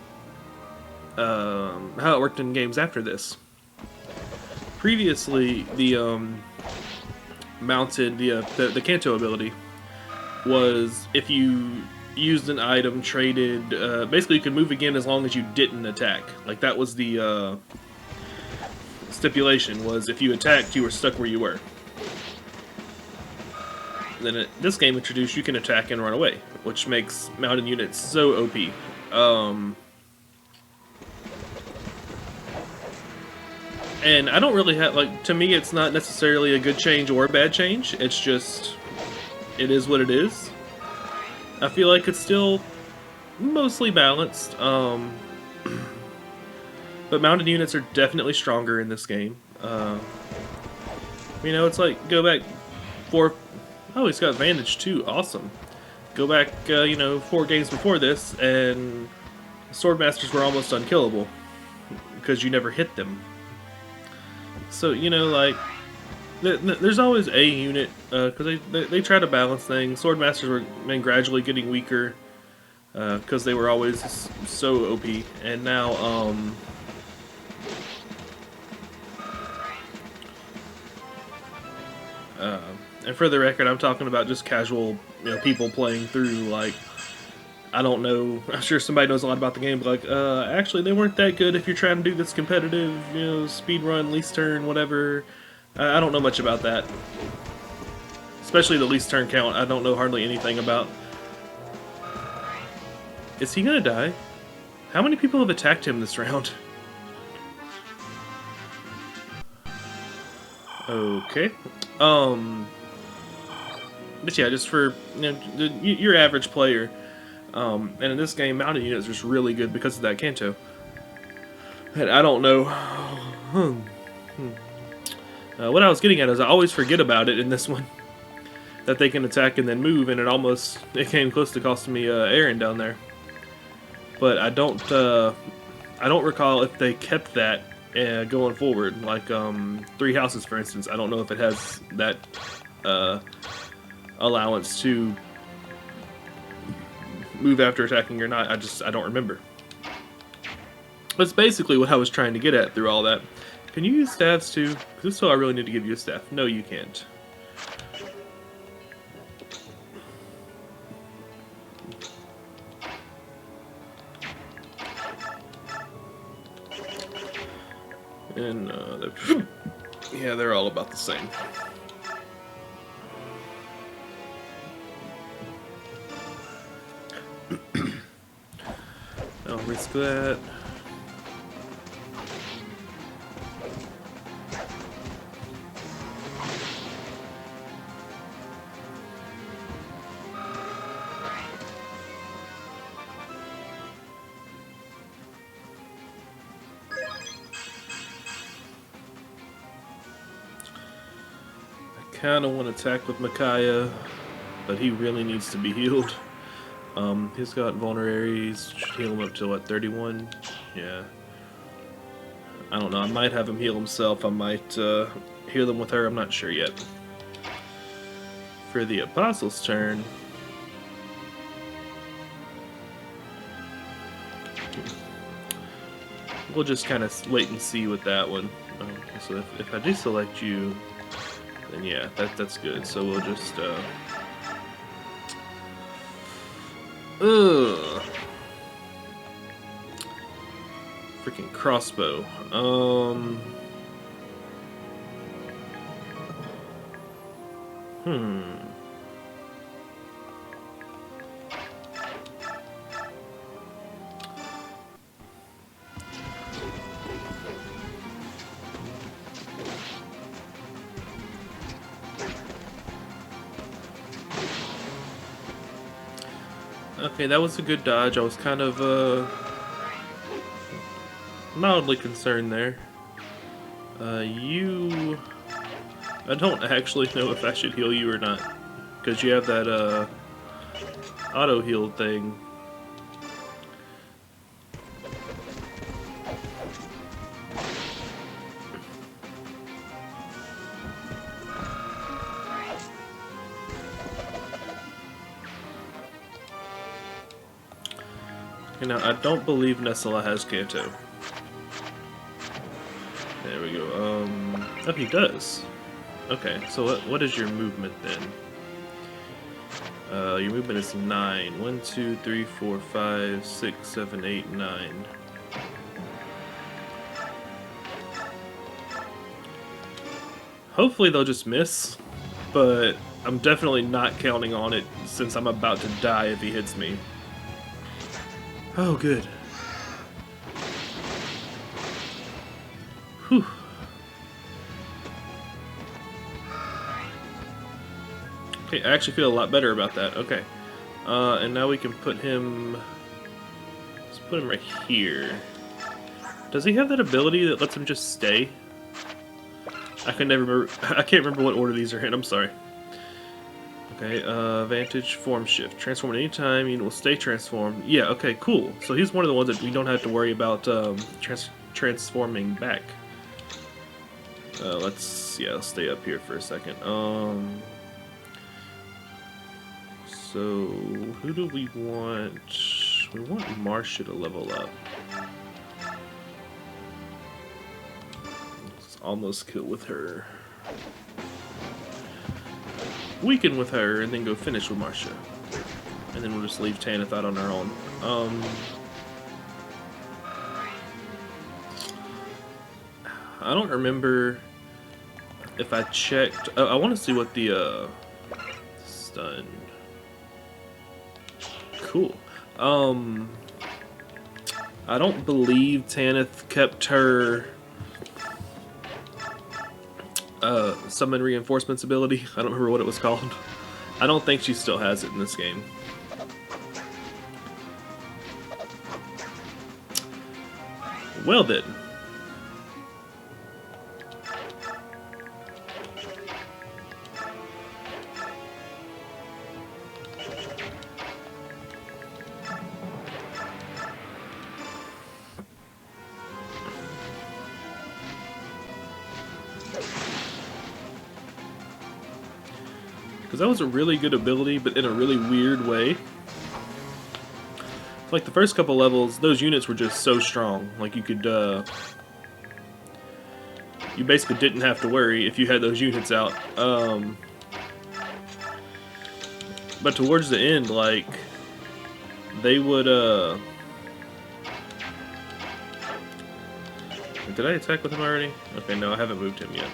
Speaker 1: it worked in games after this. Previously, the mounted the Kanto ability was if you used an item traded, basically you could move again as long as you didn't attack. Like that was the stipulation, was if you attacked you were stuck where you were. Then this game introduced you can attack and run away, which makes mounted units so OP. And I don't really have, like, to me it's not necessarily a good change or a bad change, it's just, it is what it is. I feel like it's still mostly balanced, but mounted units are definitely stronger in this game. You know, it's like, go back 4, oh, he's got Vantage too, awesome. Go back, you know, 4 games before this, and Swordmasters were almost unkillable, because you never hit them. So, you know, like, there's always a unit, because they try to balance things. Swordmasters were been gradually getting weaker, because they were always so OP, and now, and for the record, I'm talking about just casual, you know, people playing through, like, I don't know, I'm sure somebody knows a lot about the game, but like, actually they weren't that good if you're trying to do this competitive, you know, speed run, least turn, whatever. I don't know much about that. Especially the least turn count, I don't know hardly anything about. Is he gonna die? How many people have attacked him this round? Okay. But yeah, just for, you know, your average player, and in this game, mounted units are just really good because of that Kanto. And I don't know. What I was getting at is I always forget about it in this one. That they can attack and then move, and it came close to costing me Aaron down there. But I don't recall if they kept that going forward. Like 3 Houses, for instance, I don't know if it has that allowance to move after attacking or not. I don't remember. That's basically what I was trying to get at through all that. Can you use staffs too? Because if so, I really need to give you a staff. No, you can't. And yeah, they're all about the same. I'll risk that. I kind of want to attack with Micaiah, but he really needs to be healed. He's got vulneraries, should heal him up to what, 31? Yeah. I don't know, I might have him heal himself, I might heal him with her, I'm not sure yet. For the Apostle's turn, we'll just kind of wait and see with that one. So if I deselect you, then yeah, that's good. So we'll just freaking crossbow. Okay, that was a good dodge. I was kind of mildly concerned there. I don't actually know if I should heal you or not, because you have that auto heal thing. You know, I don't believe Nessala has Kanto. There we go. Oh, he does. Okay, so what is your movement then? Your movement is 9. 1, 2, 3, 4, 5, 6, 7, 8, 9. Hopefully they'll just miss, but I'm definitely not counting on it since I'm about to die if he hits me. Oh, good. Whew. Okay, I actually feel a lot better about that. Okay. And now we can put him... Let's put him right here. Does he have that ability that lets him just stay? I can never remember. I can't remember what order these are in. I'm sorry. Okay, Vantage, Form Shift. Transform at any time, unit will stay transformed. Yeah, okay, cool. So he's one of the ones that we don't have to worry about transforming back. Let's stay up here for a second. So who do we want? We want Marcia to level up. Let's almost kill with her. Weaken with her, and then go finish with Marcia. And then we'll just leave Tanith out on our own. I don't remember if I checked... I want to see what the, stun... Cool. I don't believe Tanith kept her... summon reinforcements ability. I don't remember what it was called. I don't think she still has it in this game. Well then. Because that was a really good ability, but in a really weird way. Like the first couple levels, those units were just so strong. Like you could, you basically didn't have to worry if you had those units out. But towards the end, like, they would, did I attack with him already? Okay, no, I haven't moved him yet.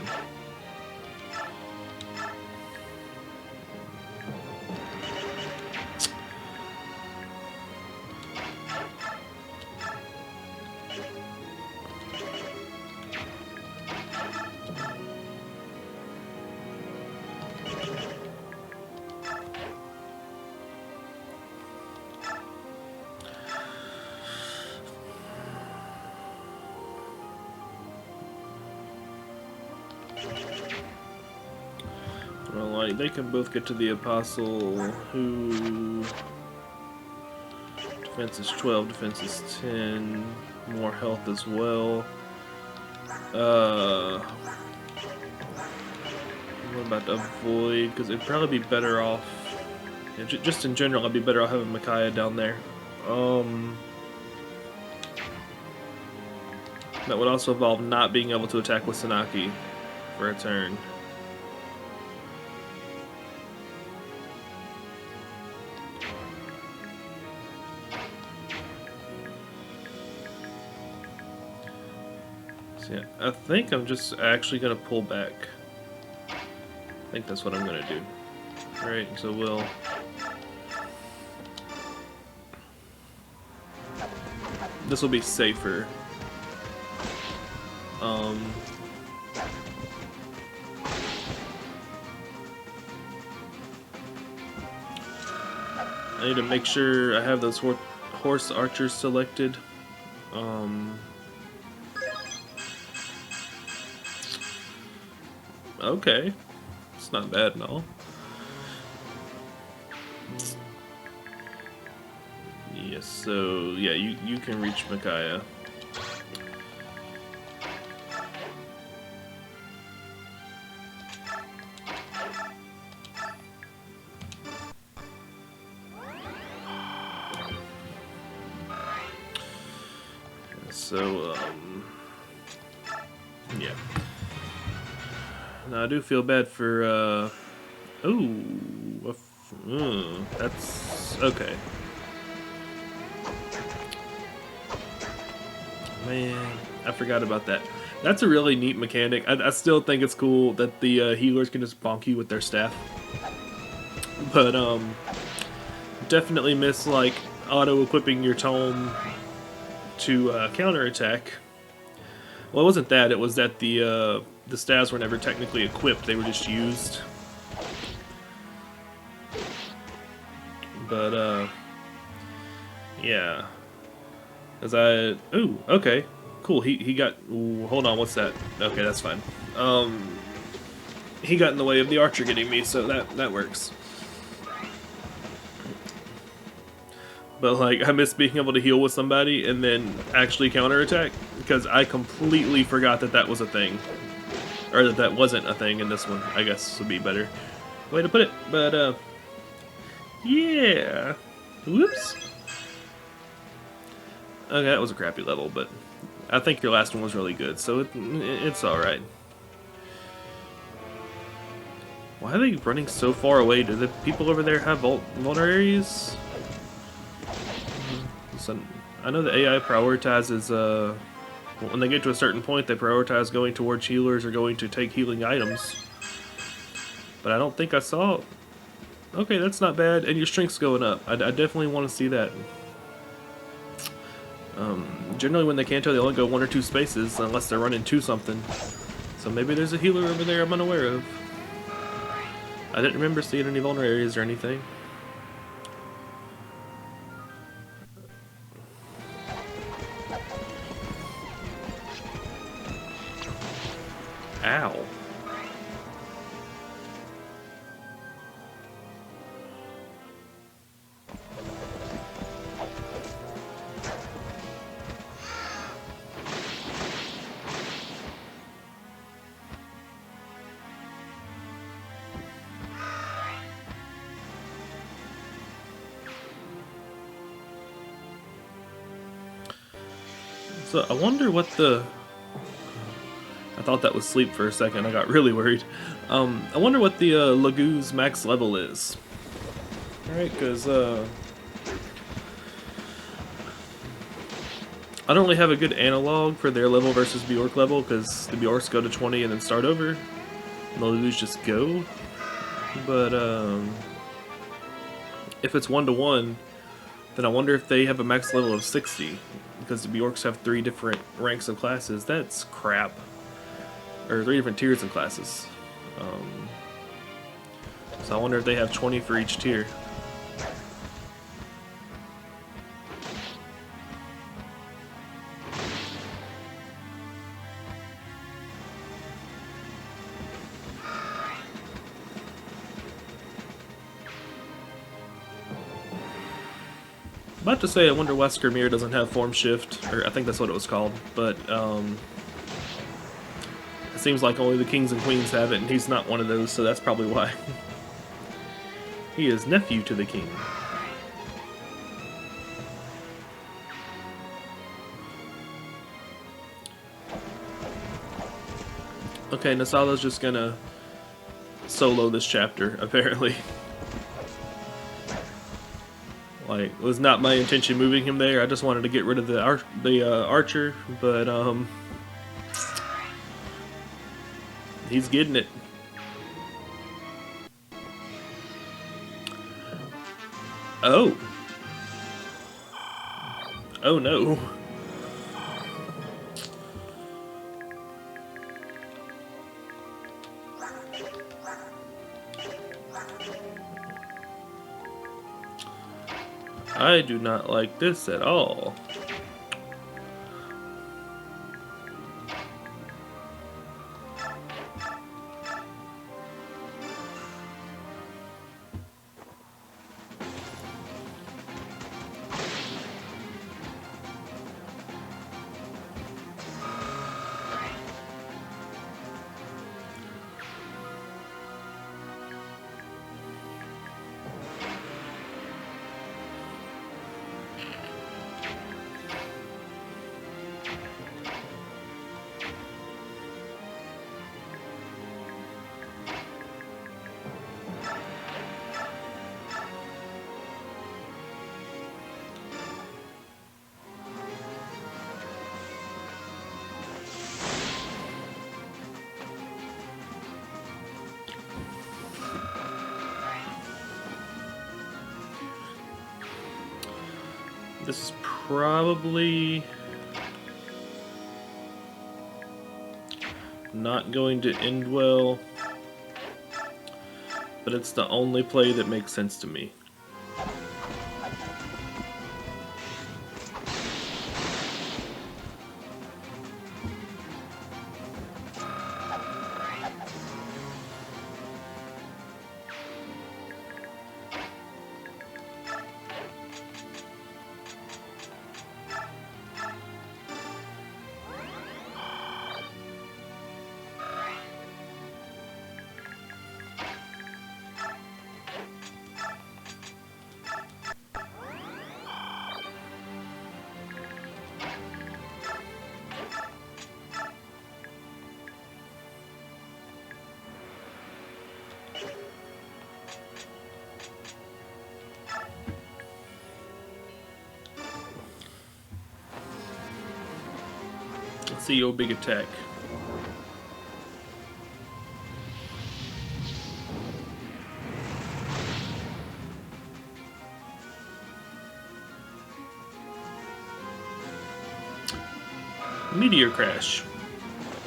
Speaker 1: Well, like, they can both get to the Apostle, who... Defense is 12, defense is 10, more health as well. What about to avoid? Because it'd probably be better off... Yeah, just in general, I'd be better off having Micaiah down there. That would also involve not being able to attack with Sanaki for a turn. So yeah, I think I'm just actually going to pull back. I think that's what I'm going to do. Alright, so we'll... This will be safer. I need to make sure I have those horse archers selected. Okay. It's not bad at all. Yes, so yeah, you can reach Micaiah. So, yeah. No, I do feel bad for, ooh, that's, okay. Man, I forgot about that. That's a really neat mechanic. I still think it's cool that the healers can just bonk you with their staff. But, definitely miss, like, auto-equipping your tome to counterattack. Well, it wasn't that. It was that the staves were never technically equipped. They were just used. But, yeah. As I... Ooh, okay. Cool, he got... Ooh, hold on, what's that? Okay, that's fine. He got in the way of the archer getting me, so that works. But, like, I miss being able to heal with somebody and then actually counterattack, because I completely forgot that that was a thing. Or that that wasn't a thing in this one, I guess would be a better way to put it. But, yeah. Whoops. Okay, that was a crappy level, but I think your last one was really good, so it's alright. Why are they running so far away? Do the people over there have vulneraries? So, I know the AI prioritizes, when they get to a certain point, they prioritize going towards healers or going to take healing items. But I don't think I saw... Okay, that's not bad, and your strength's going up. I definitely want to see that. Generally when they Kanto, they only go 1 or 2 spaces, unless they're running to something. So maybe there's a healer over there I'm unaware of. I didn't remember seeing any vulneraries or anything. Ow. So I wonder what the... I thought that was sleep for a second. I got really worried. I wonder what the Lagoo's max level is. Alright, because I don't really have a good analog for their level versus Bjork level, because the Bjorks go to 20 and then start over, and the Lagoo's just go. But if it's 1-to-1, then I wonder if they have a max level of 60, because the Bjorks have 3 different ranks of classes. That's crap. Or 3 different tiers and classes. So I wonder if they have 20 for each tier. About to say, I wonder why Skirmir doesn't have form shift, or I think that's what it was called, but it seems like only the kings and queens have it, and he's not one of those, so that's probably why. He is nephew to the king. Okay, Nasala's just gonna solo this chapter, apparently. Like, it was not my intention moving him there. I just wanted to get rid of the archer, but he's getting it. Oh. Oh no. I do not like this at all. This is probably not going to end well, but it's the only play that makes sense to me. Let's see your big attack. Meteor crash.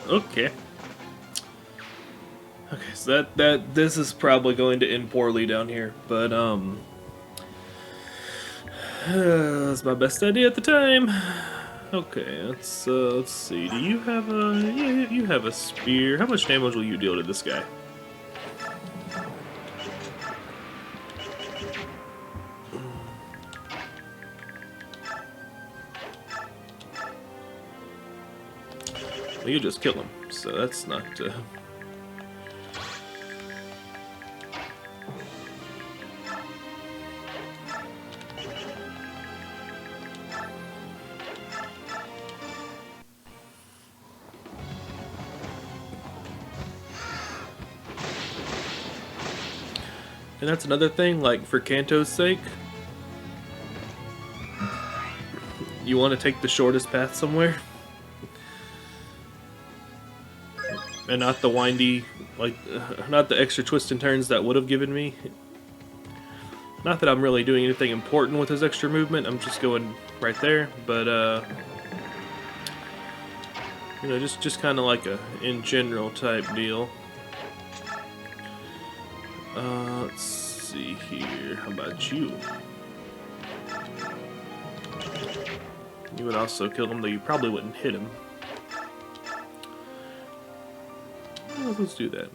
Speaker 1: Okay. Okay, so this is probably going to end poorly down here, but that's my best idea at the time. Okay, let's see. Do you have a you have a spear? How much damage will you deal to this guy? Well, you just kill him, so that's not. And that's another thing, like for Kanto's sake, you want to take the shortest path somewhere. And not the windy, like, not the extra twists and turns that would have given me. Not that I'm really doing anything important with his extra movement, I'm just going right there, but, you know, just kind of like a in general type deal. Let's see here, how about you? You would also kill him, though you probably wouldn't hit him. Well, let's do that.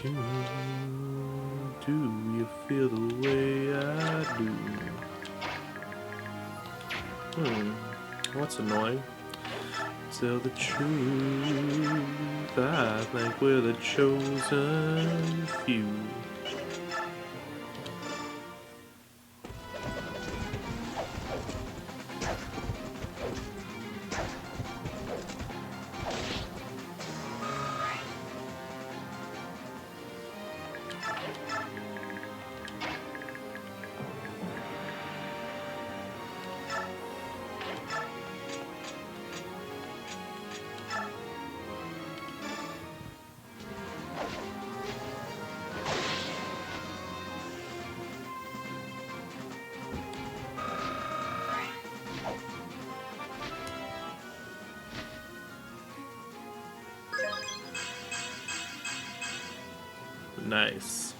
Speaker 1: You, do you feel the way I do? What's annoying? Tell the truth, I think we're the chosen few. Nice.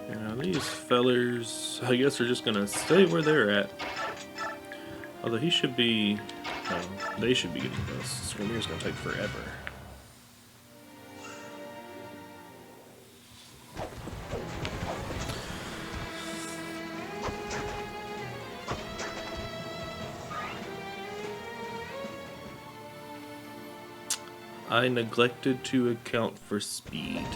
Speaker 1: Now these fellers, I guess, are just gonna stay where they're at. Although he should be, they should be getting this. Screamer's gonna take forever. I neglected to account for speed.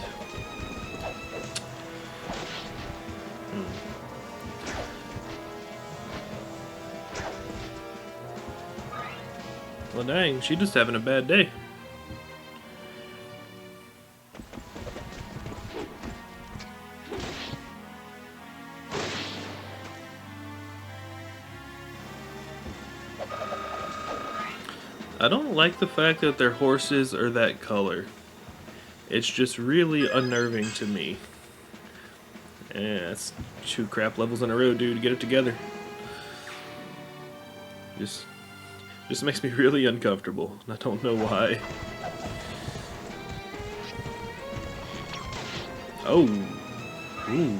Speaker 1: Well, dang, she's just having a bad day. I don't like the fact that their horses are that color. It's just really unnerving to me. Yeah, that's 2 crap levels in a row, dude. Get it together. Just makes me really uncomfortable. I don't know why. Oh. Ooh.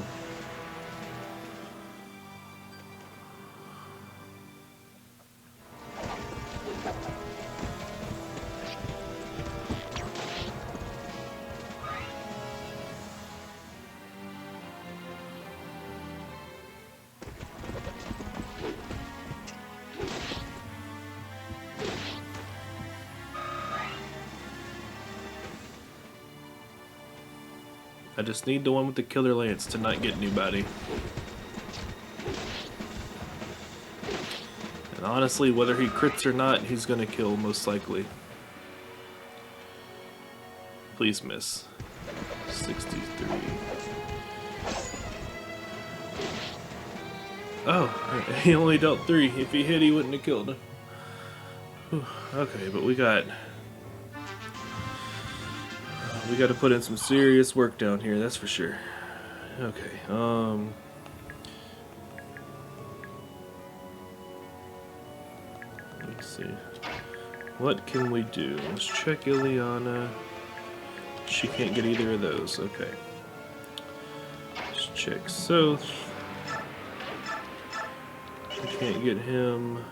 Speaker 1: I just need the one with the killer lance to not get anybody. And honestly, whether he crits or not, he's gonna kill most likely. Please miss. 63. Oh, he only dealt 3. If he hit, he wouldn't have killed him. Whew. Okay, but we got to put in some serious work down here, that's for sure. Okay, let's see. What can we do? Let's check Ileana. She can't get either of those. Okay. Let's check Soth. We can't get him.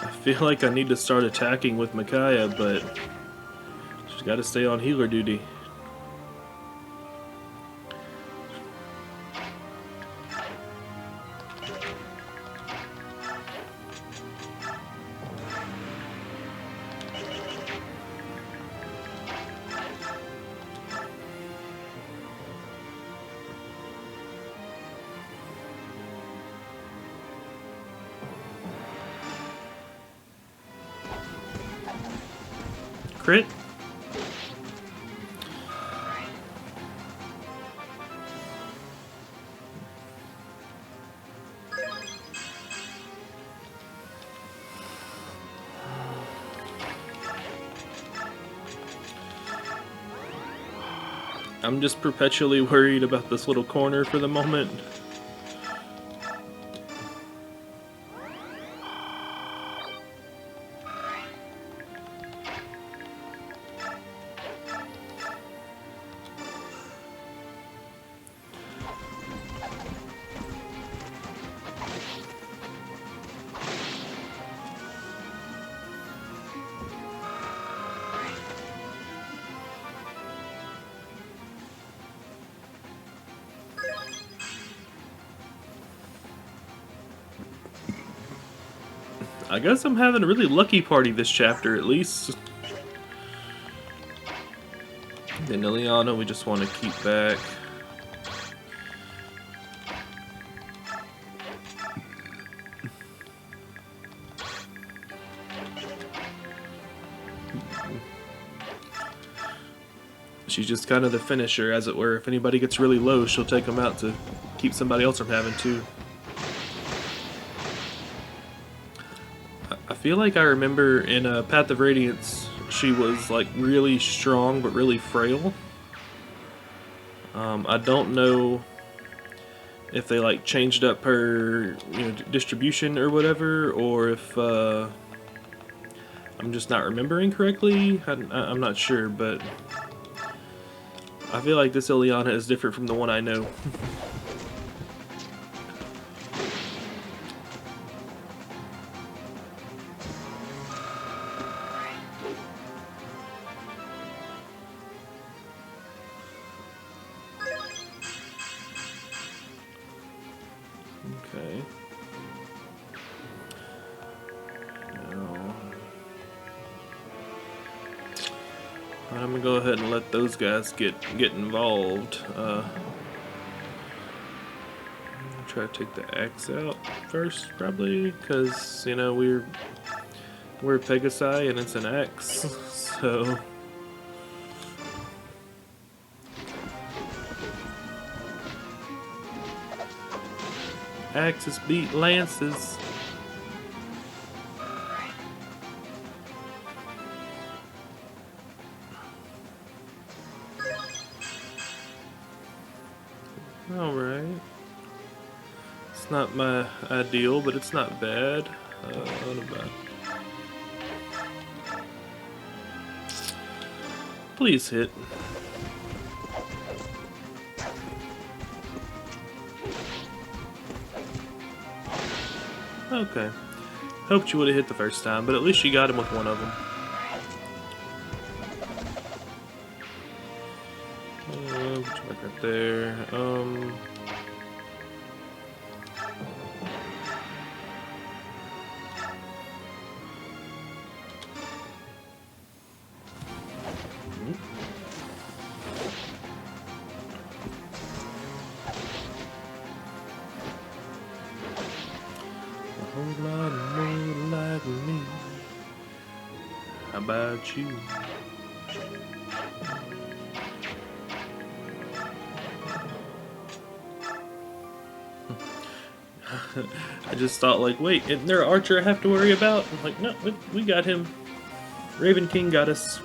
Speaker 1: I feel like I need to start attacking with Micaiah, but she's got to stay on healer duty. Crit? I'm just perpetually worried about this little corner for the moment. I guess I'm having a really lucky party this chapter, at least. And Liliana we just want to keep back. She's just kind of the finisher, as it were. If anybody gets really low, she'll take them out to keep somebody else from having to. I feel like I remember in Path of Radiance, she was like really strong but really frail. I don't know if they like changed up her, distribution or whatever, or if I'm just not remembering correctly. I'm not sure, but I feel like this Ileana is different from the one I know. Okay. Now, I'm gonna go ahead and let those guys get involved. Try to take the axe out first, probably, because we're Pegasi and it's an axe, so. Axes beat lances. Alright. It's not my ideal, but it's not bad. What about? Please hit. Okay. Hoped you would have hit the first time, but at least you got him with one of them. Put you back right there. A whole lot more like me. How about you? I just thought, like, wait, isn't there an archer I have to worry about? I'm like, no, we got him. Raven King got us.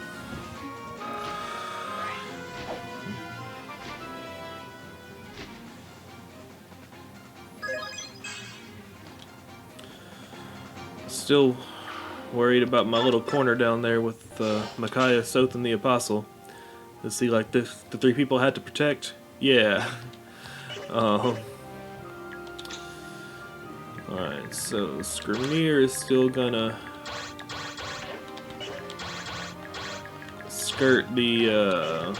Speaker 1: Still worried about my little corner down there with Micaiah, Soth, and the Apostle. To see, like, the three people I had to protect. Yeah. Alright, so Skirmir is still gonna skirt the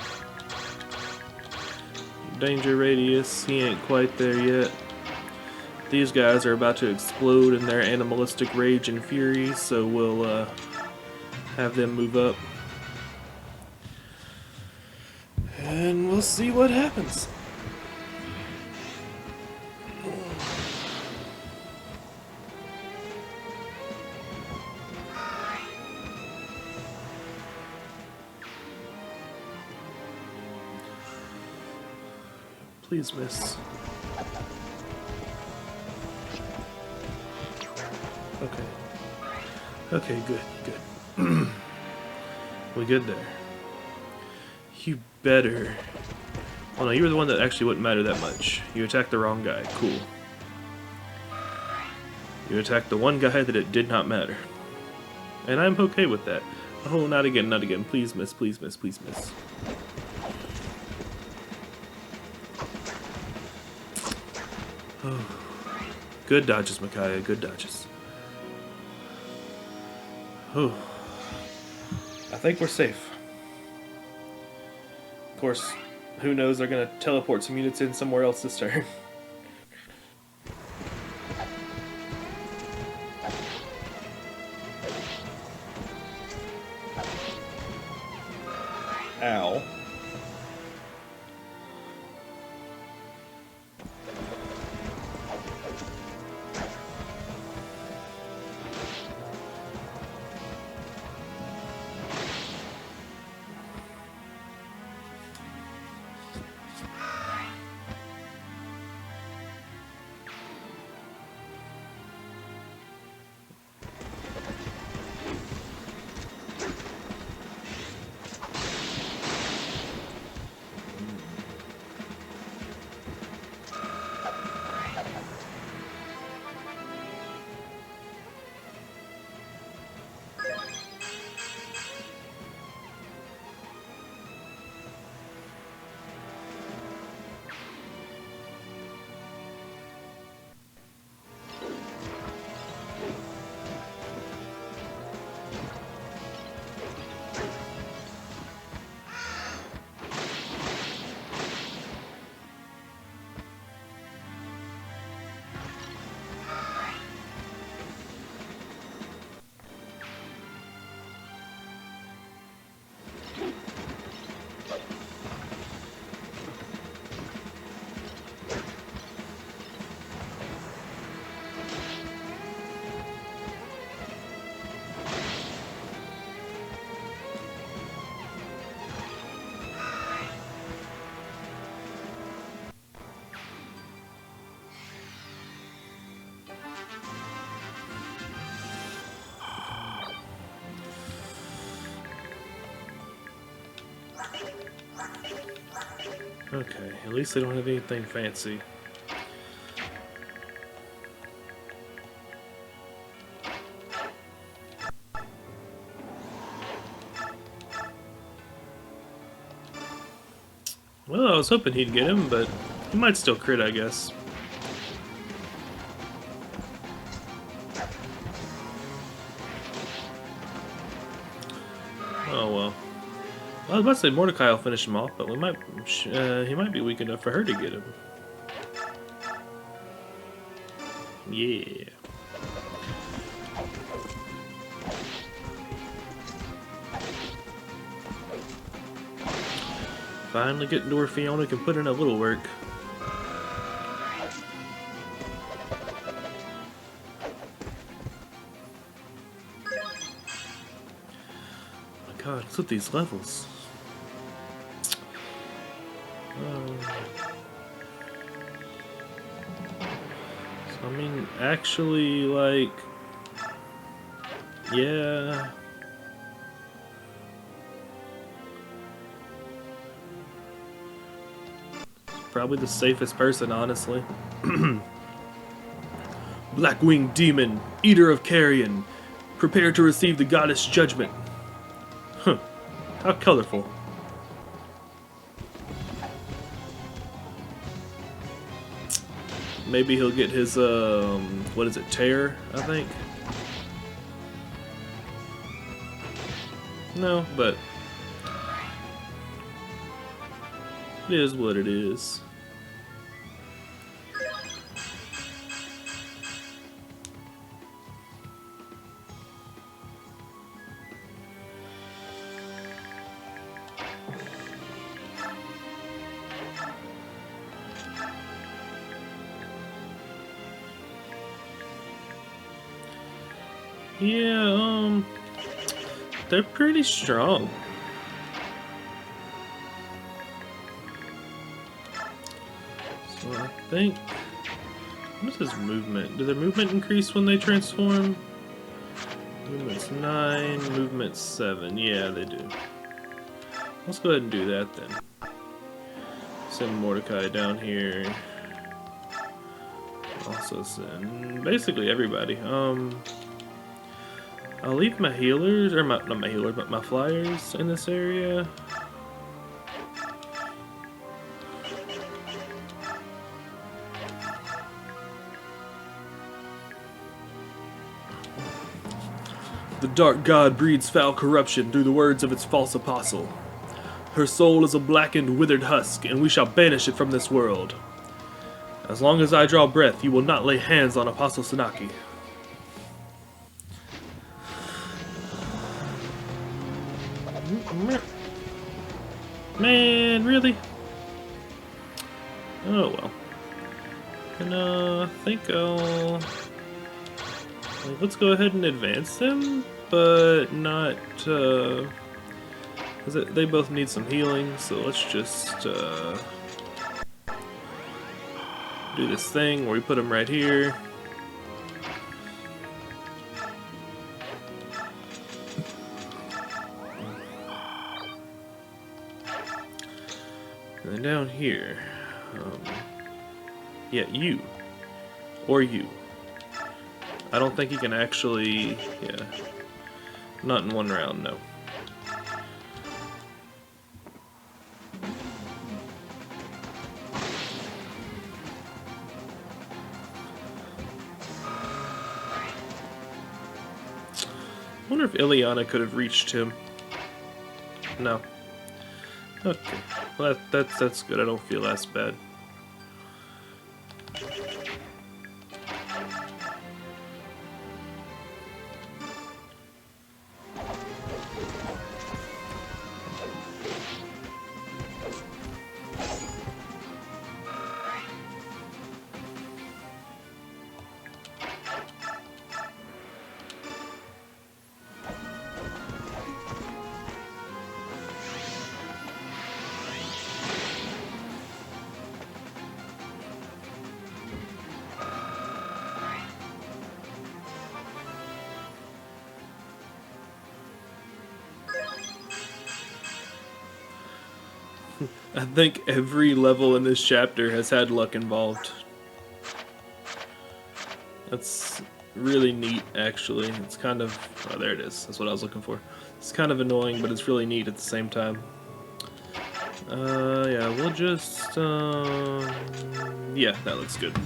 Speaker 1: danger radius. He ain't quite there yet. These guys are about to explode in their animalistic rage and fury, so we'll have them move up. And we'll see what happens. Please miss. Okay. Okay, good. We good there. You better. Oh no, you were the one that actually wouldn't matter that much. You attacked the wrong guy. Cool. You attacked the one guy that it did not matter. And I'm okay with that. Oh, not again, not again. Please miss, please miss, please miss. Oh. Good dodges, Micaiah. Good dodges. Oh. I think we're safe. Of course, who knows, they're gonna teleport some units in somewhere else this turn. Ow. Okay, at least they don't have anything fancy. Well, I was hoping he'd get him, but he might still crit, I guess. Oh well. I was about to say Mordecai will finish him off, but he might be weak enough for her to get him. Yeah. Finally getting to where Fiona can put in a little work. Oh my god, look at these levels. So, I mean, actually, like, yeah. Probably the safest person, honestly. Blackwing Demon, Eater of Kheran, prepare to receive the goddess judgment. Huh, how colorful. Maybe he'll get his, what is it, tear, I think? No, but it is what it is. Yeah, they're pretty strong. So I think, what is his movement? Do their movement increase when they transform? Movement's 9, movement's 7. Yeah, they do. Let's go ahead and do that then. Send Mordecai down here. Also send basically everybody. I'll leave my healers, or not my healers, but my flyers in this area. The dark god breeds foul corruption through the words of its false apostle. Her soul is a blackened, withered husk, and we shall banish it from this world. As long as I draw breath, you will not lay hands on Apostle Sanaki. Man, really? Oh well. And I think I'll... let's go ahead and advance them, but not... because they both need some healing, so let's just do this thing where we put them right here. And then down here, yeah, you, or you. I don't think he can actually, yeah, not in one round, no. I wonder if Ileana could have reached him. No. Okay. Well, that's good. I don't feel as bad. I think every level in this chapter has had luck involved. That's really neat, actually. It's kind of... oh, there it is. That's what I was looking for. It's kind of annoying, but it's really neat at the same time. Yeah, we'll just... yeah, that looks good.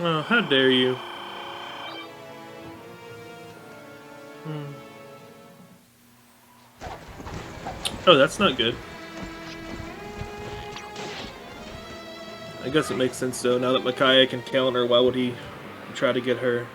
Speaker 1: Oh, how dare you. Oh, that's not good. I guess it makes sense, though. Now that Micaiah can counter, why would he try to get her?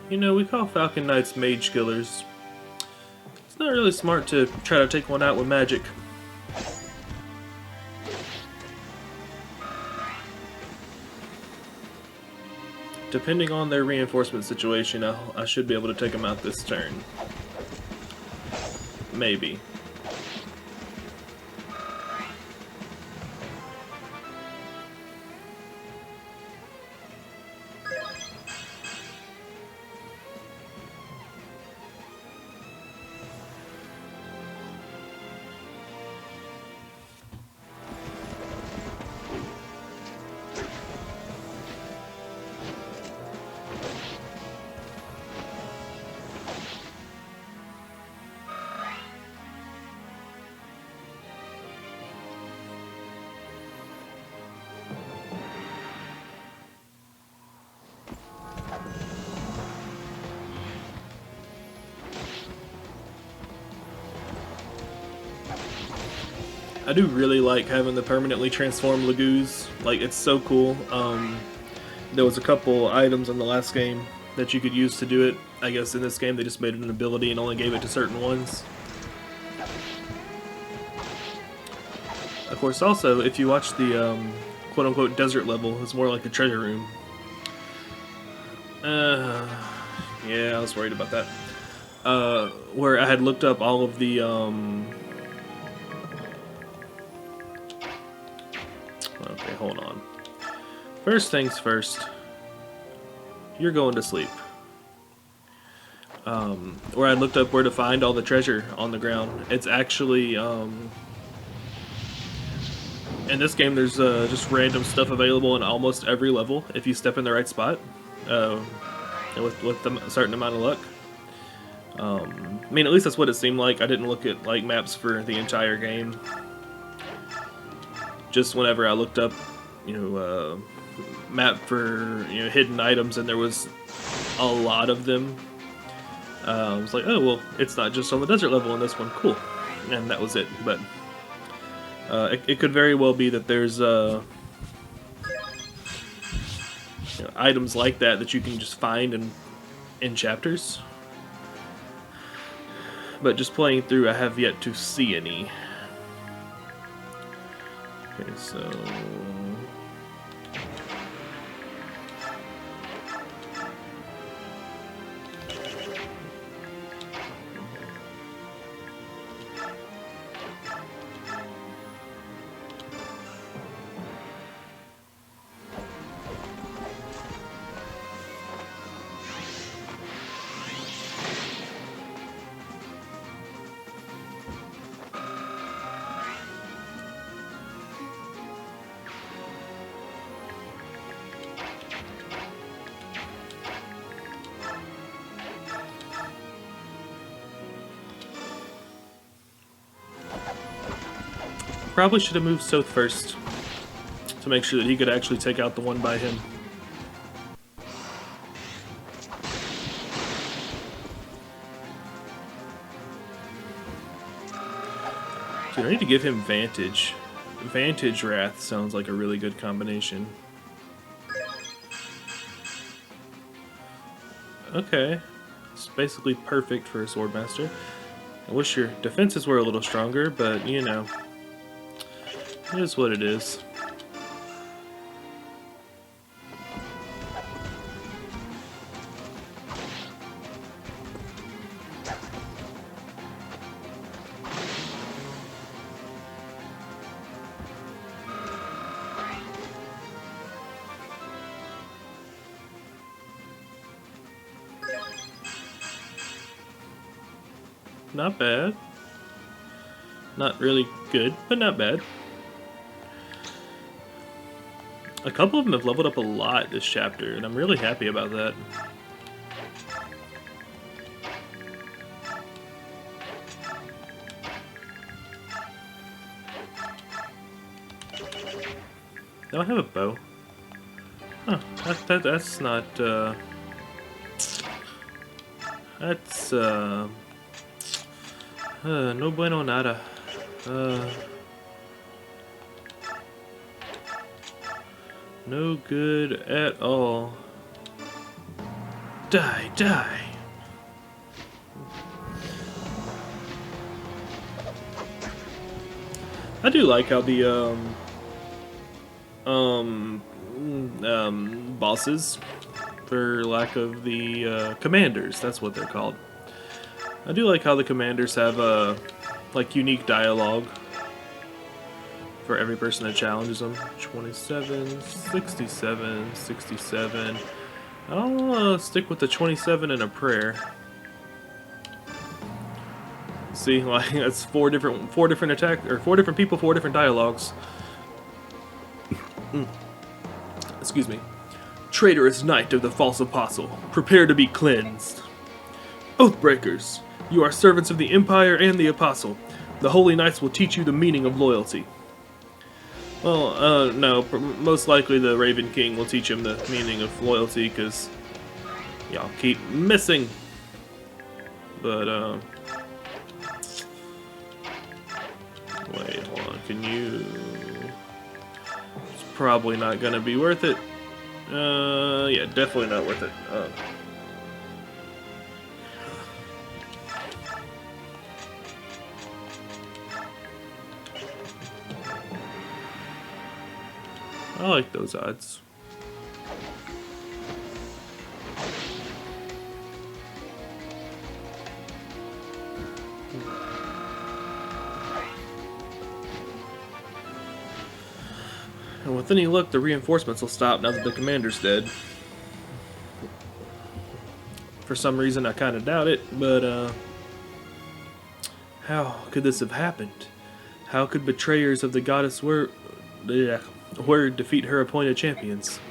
Speaker 1: You know, we call Falcon Knights mage killers. It's not really smart to try to take one out with magic. Depending on their reinforcement situation, I should be able to take them out this turn. Maybe. I do really like having the permanently transformed Lagoos. Like, it's so cool. There was a couple items in the last game that you could use to do it. I guess in this game they just made it an ability and only gave it to certain ones. Of course, also, if you watch the quote-unquote desert level, it's more like a treasure room. Yeah, I was worried about that. Where I had looked up all of the okay, hold on. First things first, you're going to sleep. Where I looked up where to find all the treasure on the ground. It's actually, in this game there's just random stuff available in almost every level if you step in the right spot. And with a certain amount of luck. I mean, at least that's what it seemed like. I didn't look at like maps for the entire game. Just whenever I looked up, you know, map for, you know, hidden items, and there was a lot of them. I was like, oh well, it's not just on the desert level in this one. Cool, and that was it. But it could very well be that there's you know, items like that that you can just find in chapters. But just playing through, I have yet to see any. Okay, so... Probably should have moved Soth first to make sure that he could actually take out the one by him. Dude, I need to give him Vantage. Vantage Wrath sounds like a really good combination. Okay. It's basically perfect for a Swordmaster. I wish your defenses were a little stronger, but you know. It is what it is. Not bad. Not really good, but not bad. A couple of them have leveled up a lot this chapter, and I'm really happy about that. Do I have a bow? Huh, that's not, that's, no bueno nada. No good at all. Die, die! I do like how the, bosses, for lack of the commanders, that's what they're called. I do like how the commanders have like unique dialogue for every person that challenges them. 27, 67, 67. I'll stick with the 27 and a prayer. See, like that's four different attack or 4 different people, 4 different dialogues. Excuse me. Traitorous knight of the false apostle, prepare to be cleansed. Oathbreakers, you are servants of the Empire and the Apostle. The Holy Knights will teach you the meaning of loyalty. Well, no, most likely the Raven King will teach him the meaning of loyalty, because y'all keep missing. But, wait, hold on, can you... It's probably not gonna be worth it. Yeah, definitely not worth it. I like those odds. And with any luck, the reinforcements will stop now that the commander's dead. For some reason, I kind of doubt it, but how could this have happened? How could betrayers of the goddess word defeat her appointed champions?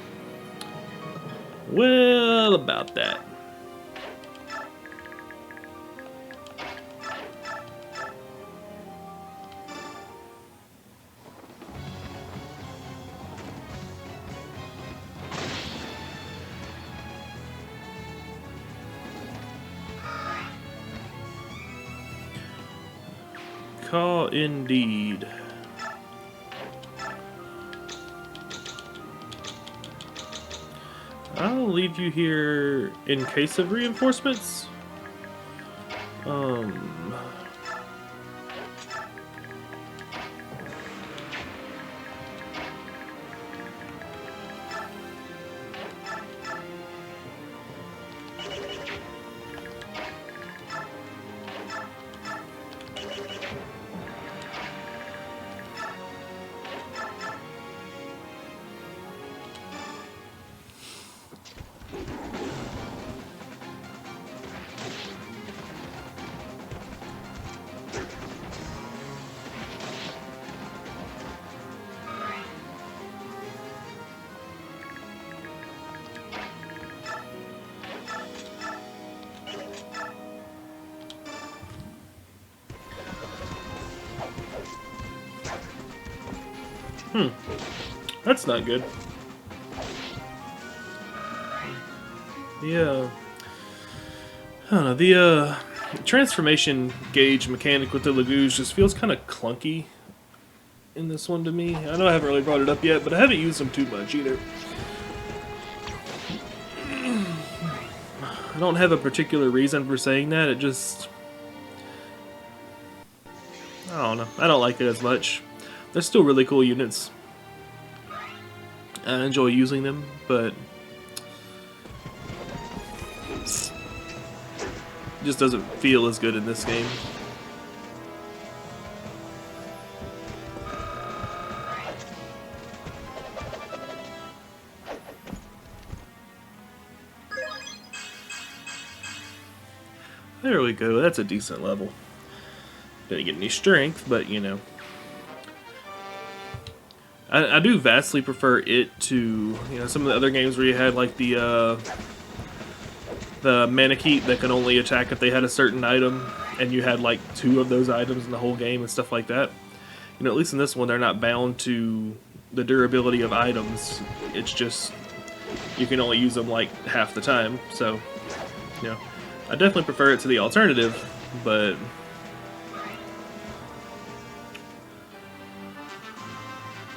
Speaker 1: Well, about that. Call indeed. I'll leave you here in case of reinforcements. That's not good. I don't know, the transformation gauge mechanic with the Lagouge just feels kind of clunky in this one to me. I know I haven't really brought it up yet, but I haven't used them too much either. I don't have a particular reason for saying that, it just... I don't know, I don't like it as much. They're still really cool units. I enjoy using them, but it just doesn't feel as good in this game. There we go, that's a decent level. Didn't get any strength, but you know. I do vastly prefer it to, you know, some of the other games where you had like the Manakete that can only attack if they had a certain item, and you had like 2 of those items in the whole game and stuff like that. You know, at least in this one, they're not bound to the durability of items. It's just you can only use them like half the time. So, you know, I definitely prefer it to the alternative, but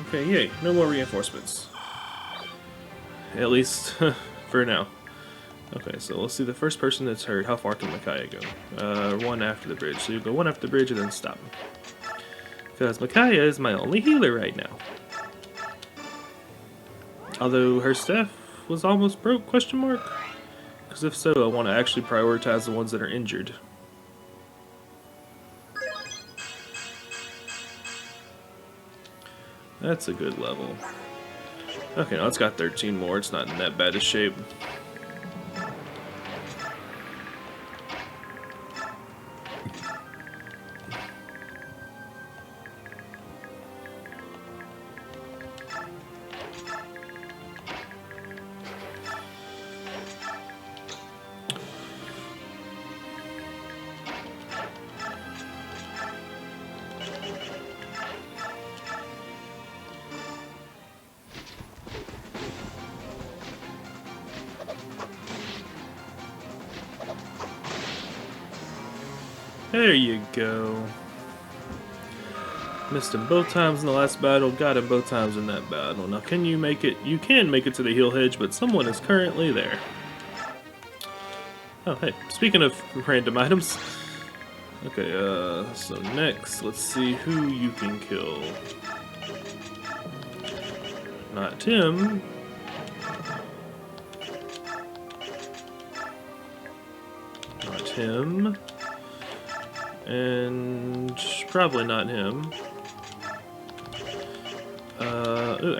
Speaker 1: okay, yay, no more reinforcements. At least for now. Okay, so let's see the first person that's hurt. How far can Micaiah go? 1 after the bridge. So you go 1 after the bridge and then stop. Because Micaiah is my only healer right now. Although her staff was almost broke, question mark? Because if so, I want to actually prioritize the ones that are injured. That's a good level. Okay, now it's got 13 more. It's not in that bad a shape. There you go. Missed him both times in the last battle, got him both times in that battle. Now can you make it? You can make it to the heal hedge, but someone is currently there. Oh, hey, speaking of random items. Okay, so next, let's see who you can kill. Not Tim. Not him. And probably not him.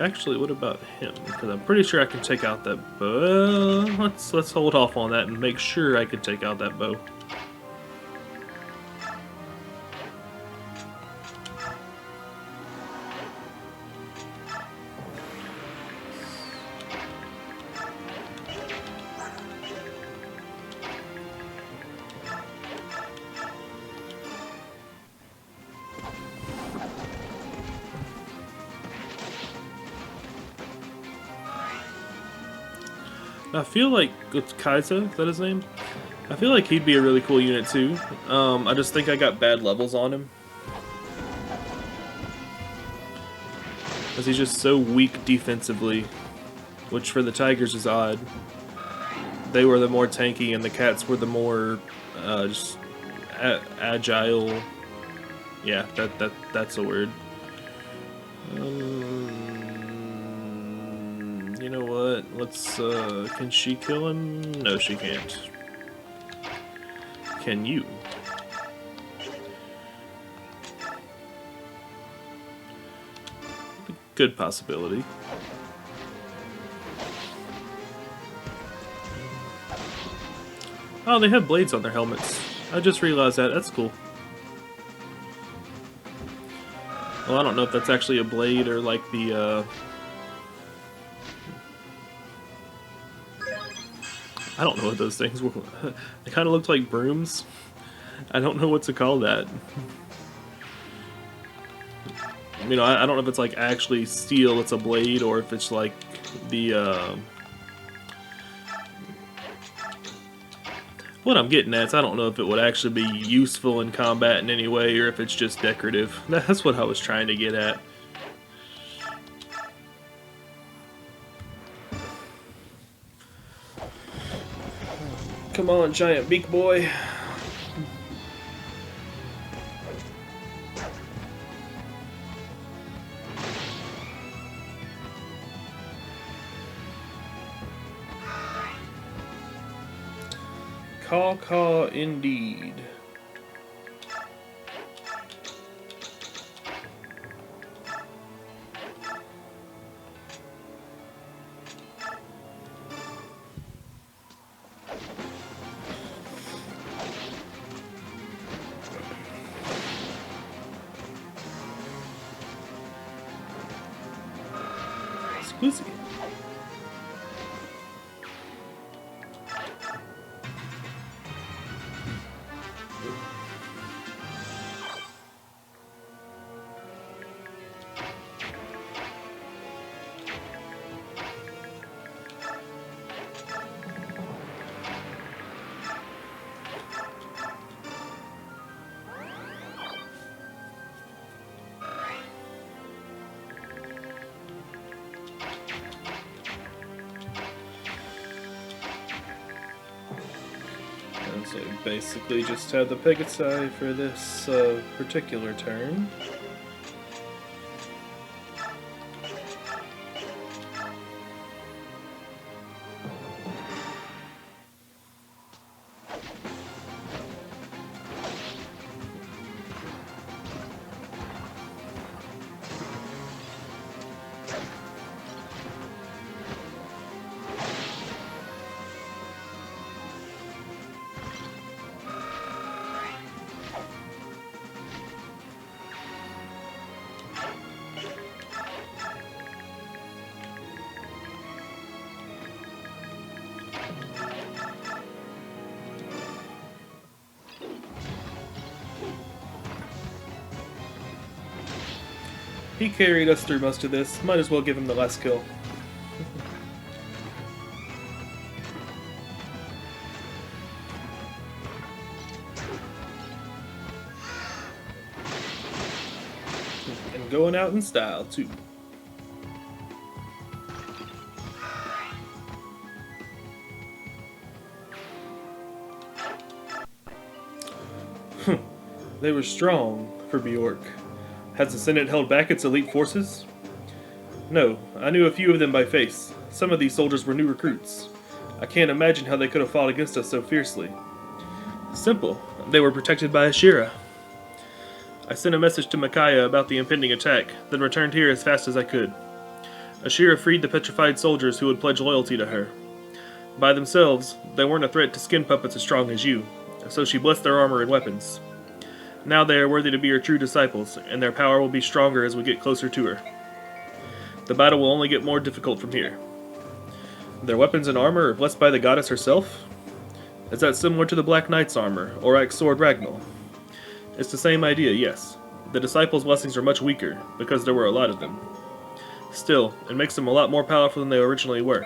Speaker 1: Actually, what about him? Because I'm pretty sure I can take out that bow. Let's hold off on that and make sure I can take out that bow. I feel like it's Kaiza, is that his name? I feel like he'd be a really cool unit too. I just think I got bad levels on him. Because he's just so weak defensively, which for the Tigers is odd. They were the more tanky and the Cats were the more just agile. Yeah, that's a word. You know what? Let's, can she kill him? No, she can't. Can you? Good possibility. Oh, they have blades on their helmets. I just realized that. That's cool. Well, I don't know if that's actually a blade or like the, I don't know what those things were. They kind of looked like brooms. I don't know what to call that. You know, I don't know if it's like actually steel, it's a blade, or if it's like the, what I'm getting at is I don't know if it would actually be useful in combat in any way, or if it's just decorative. That's what I was trying to get at. Come on, giant beak boy. Caw indeed. Lucy. So basically just had the Pegasi for this particular turn. He carried us through most of this. Might as well give him the last kill. And going out in style, too. They were strong for Bjork. Has the Senate held back its elite forces? No, I knew a few of them by face. Some of these soldiers were new recruits. I can't imagine how they could have fought against us so fiercely. Simple. They were protected by Ashira. I sent a message to Micaiah about the impending attack, then returned here as fast as I could. Ashira freed the petrified soldiers who would pledge loyalty to her. By themselves, they weren't a threat to skin puppets as strong as you, so she blessed their armor and weapons. Now they are worthy to be her true disciples, and their power will be stronger as we get closer to her. The battle will only get more difficult from here. Their weapons and armor are blessed by the goddess herself? Is that similar to the Black Knight's armor, Orak's sword Ragnall? It's the same idea, yes. The disciples' blessings are much weaker, because there were a lot of them. Still, it makes them a lot more powerful than they originally were.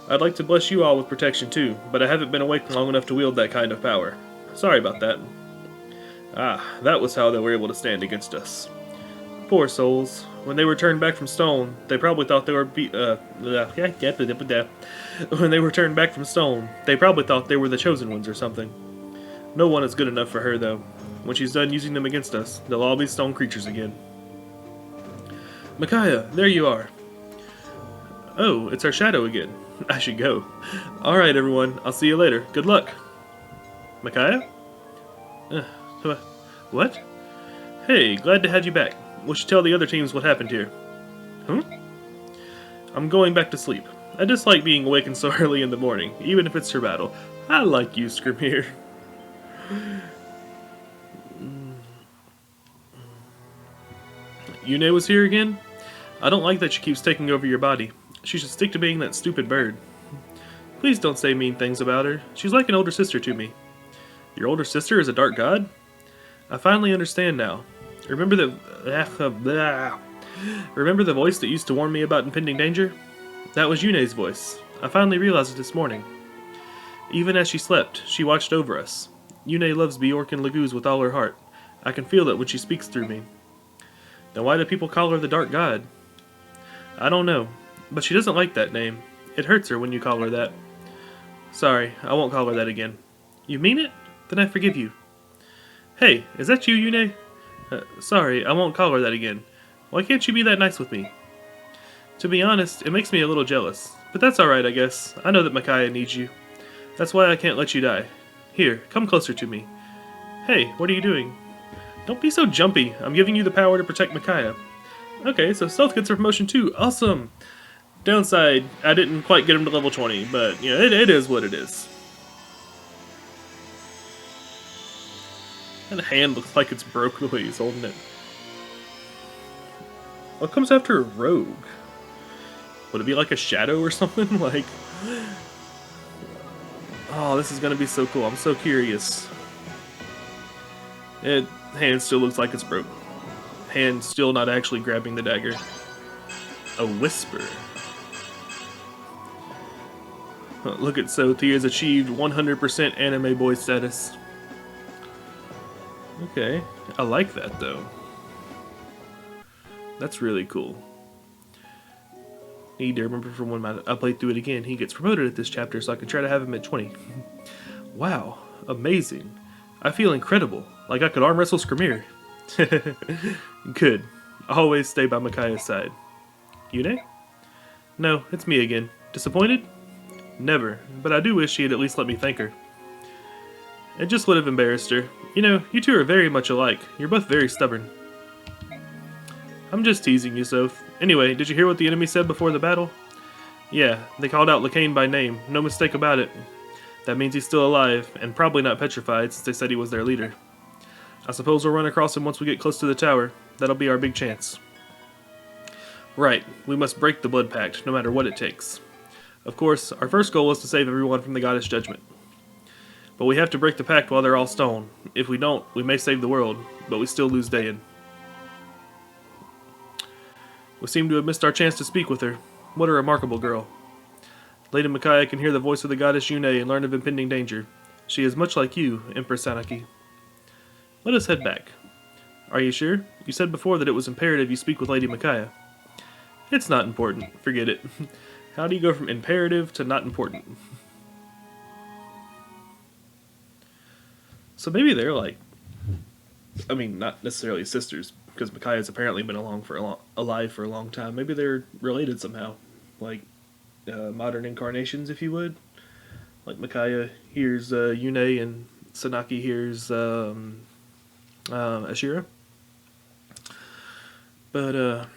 Speaker 1: I'd like to bless you all with protection too, but I haven't been awake long enough to wield that kind of power. Sorry about that. Ah, that was how they were able to stand against us. Poor souls. When they were turned back from stone, they probably thought they were When they were turned back from stone, they probably thought they were the chosen ones or something. No one is good enough for her, though. When she's done using them against us, they'll all be stone creatures again. Micaiah, there you are. Oh, it's our shadow again. I should go. Alright, everyone. I'll see you later. Good luck. Micaiah? What? Hey, glad to have you back. We should tell the other teams what happened here. I'm going back to sleep. I dislike being awakened so early in the morning, even if it's for battle. I like you, Skrimir. Yune was here again? I don't like that she keeps taking over your body. She should stick to being that stupid bird. Please don't say mean things about her. She's like an older sister to me. Your older sister is a dark god? I finally understand now. Remember the voice that used to warn me about impending danger? That was Yune's voice. I finally realized it this morning. Even as she slept, she watched over us. Yune loves Bjork and Laguz with all her heart. I can feel it when she speaks through me. Then why do people call her the Dark God? I don't know, but she doesn't like that name. It hurts her when you call her that. Sorry, I won't call her that again. You mean it? Then I forgive you. Hey, is that you, Yune? Sorry, I won't call her that again. Why can't you be that nice with me? To be honest, it makes me a little jealous. But that's alright, I guess. I know that Micaiah needs you. That's why I can't let you die. Here, come closer to me. Hey, what are you doing? Don't be so jumpy. I'm giving you the power to protect Micaiah. Okay, so Stealth gets a promotion too. Awesome! Downside, I didn't quite get him to level 20, but you know, it is what it is. That hand looks like it's broke the way he's holding it. What comes after a rogue? Would it be like a shadow or something? Like, oh, this is gonna be so cool. I'm so curious. It hand still looks like it's broke. Hand still not actually grabbing the dagger. A whisper. Look at Soth. He has achieved 100% anime boy status. Okay, I like that though. That's really cool. Need to remember from when I played through it again. He gets promoted at this chapter, so I can try to have him at 20. Wow, amazing. I feel incredible. Like I could arm wrestle Skrimir. Good. Always stay by Micaiah's side. Yune? No, it's me again. Disappointed? Never, but I do wish she had at least let me thank her. It just would have embarrassed her. You know, you two are very much alike. You're both very stubborn. I'm just teasing you, Soth. Anyway, did you hear what the enemy said before the battle? Yeah, they called out Lacane by name. No mistake about it. That means he's still alive, and probably not petrified, since they said he was their leader. I suppose we'll run across him once we get close to the tower. That'll be our big chance. Right, we must break the blood pact, no matter what it takes. Of course, our first goal is to save everyone from the goddess judgment. But we have to break the pact while they're all stone. If we don't, we may save the world, but we still lose Dayan. We seem to have missed our chance to speak with her. What a remarkable girl. Lady Micaiah can hear the voice of the goddess Yune and learn of impending danger. She is much like you, Empress Sanaki. Let us head back. Are you sure? You said before that it was imperative you speak with Lady Micaiah. It's not important. Forget it. How do you go from imperative to not important? So maybe they're like, I mean, not necessarily sisters, because Micaiah's apparently been alive for a long time. Maybe they're related somehow, like modern incarnations, if you would. Like Micaiah hears Yune and Sanaki hears Ashira. But oh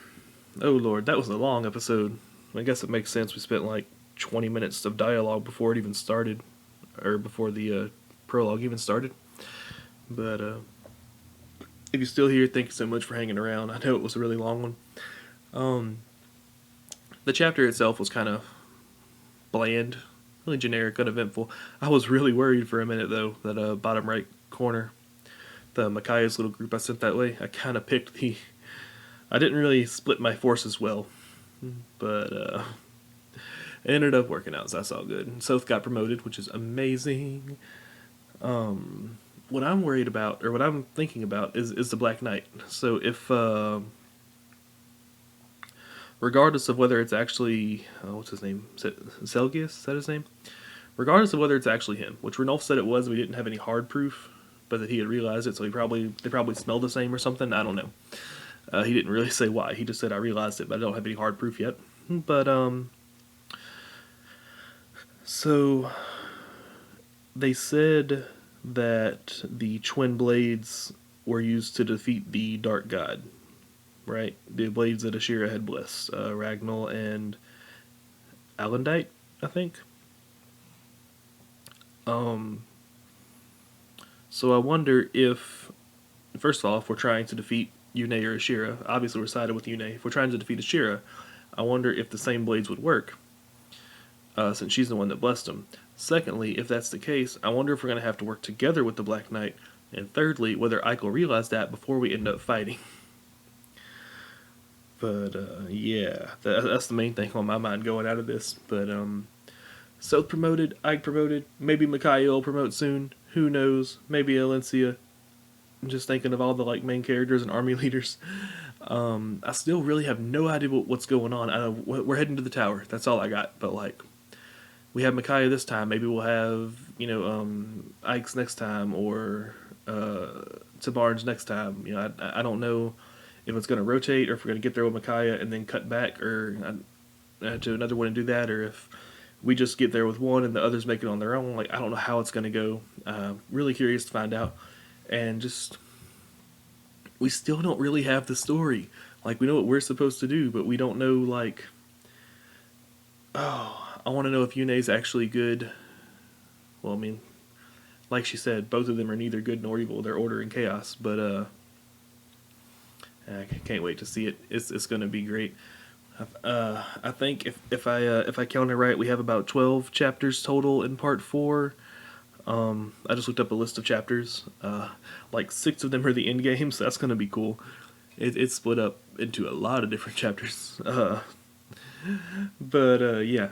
Speaker 1: lord, that was a long episode. I guess it makes sense. We spent like 20 minutes of dialogue before it even started, or before the prologue even started. But if you're still here, thank you so much for hanging around. I know it was a really long one. The chapter itself was kind of bland, really generic, uneventful. I was really worried for a minute though that bottom right corner, the Micaiah's little group I sent that way. I kind of picked I didn't really split my forces well, but it ended up working out, so that's all good. And Soth got promoted, which is amazing. What I'm worried about, or what I'm thinking about, is the Black Knight. So if, regardless of whether it's actually, what's his name? Zelgius? Is that his name? Regardless of whether it's actually him, which Renulf said it was, we didn't have any hard proof, but that he had realized it, so they probably smell the same or something. I don't know. He didn't really say why. He just said, I realized it, but I don't have any hard proof yet. But, so they said that the twin blades were used to defeat the Dark God, right? The blades that Ashira had blessed, Ragnall and Alendite, I think. So I wonder if, first of all, if we're trying to defeat Yune or Ashira, obviously we're sided with Yune. If we're trying to defeat Ashira, I wonder if the same blades would work, since she's the one that blessed them. Secondly, if that's the case, I wonder if we're going to have to work together with the Black Knight. And thirdly, whether Ike will realize that before we end up fighting. But, yeah, that's the main thing on my mind going out of this. But, Soth promoted, Ike promoted, maybe Micaiah will promote soon. Who knows? Maybe Alencia. I'm just thinking of all the, like, main characters and army leaders. I still really have no idea what's going on. I know we're heading to the tower. That's all I got. But, like, we have Micaiah this time. Maybe we'll have, Ike's next time, or Tabarn's next time. I don't know if it's going to rotate, or if we're going to get there with Micaiah and then cut back or to another one and do that, or if we just get there with one and the others make it on their own. Like, I don't know how it's going to go. Really curious to find out. And just, we still don't really have the story. Like, we know what we're supposed to do, but we don't know, like, I want to know if Yune's actually good. Well, I mean, like she said, both of them are neither good nor evil. They're order and chaos. But I can't wait to see it. It's going to be great. I think if I count it right, we have about 12 chapters total in part four. I just looked up a list of chapters. Like 6 of them are the end game, so that's gonna be cool. It's split up into a lot of different chapters. But yeah,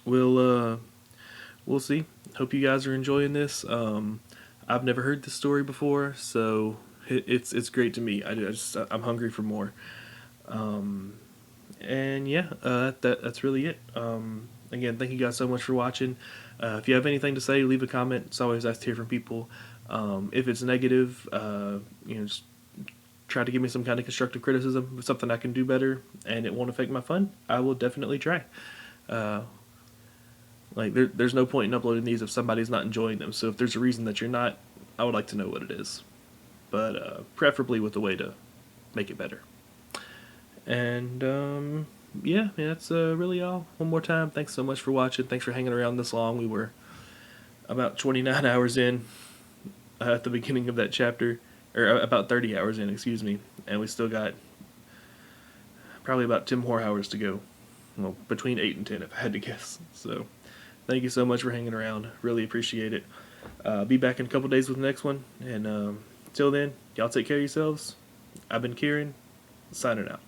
Speaker 1: we'll we'll see. Hope you guys are enjoying this. I've never heard this story before, so it's great to me. I'm hungry for more. And yeah, that's really it. Again, thank you guys so much for watching. If you have anything to say, leave a comment. It's always nice to hear from people. If it's negative, just try to give me some kind of constructive criticism. If it's something I can do better and it won't affect my fun, I will definitely try. There's no point in uploading these if somebody's not enjoying them. So if there's a reason that you're not, I would like to know what it is. But preferably with a way to make it better. And yeah, that's really all. One more time, thanks so much for watching. Thanks for hanging around this long. We were about 29 hours in at the beginning of that chapter, or about 30 hours in, excuse me, and we still got probably about 10 more hours to go. Well, between 8 and 10 if I had to guess. So thank you so much for hanging around. Really appreciate it. Be back in a couple days with the next one, and until then, y'all take care of yourselves. I've been Kheran, signing out.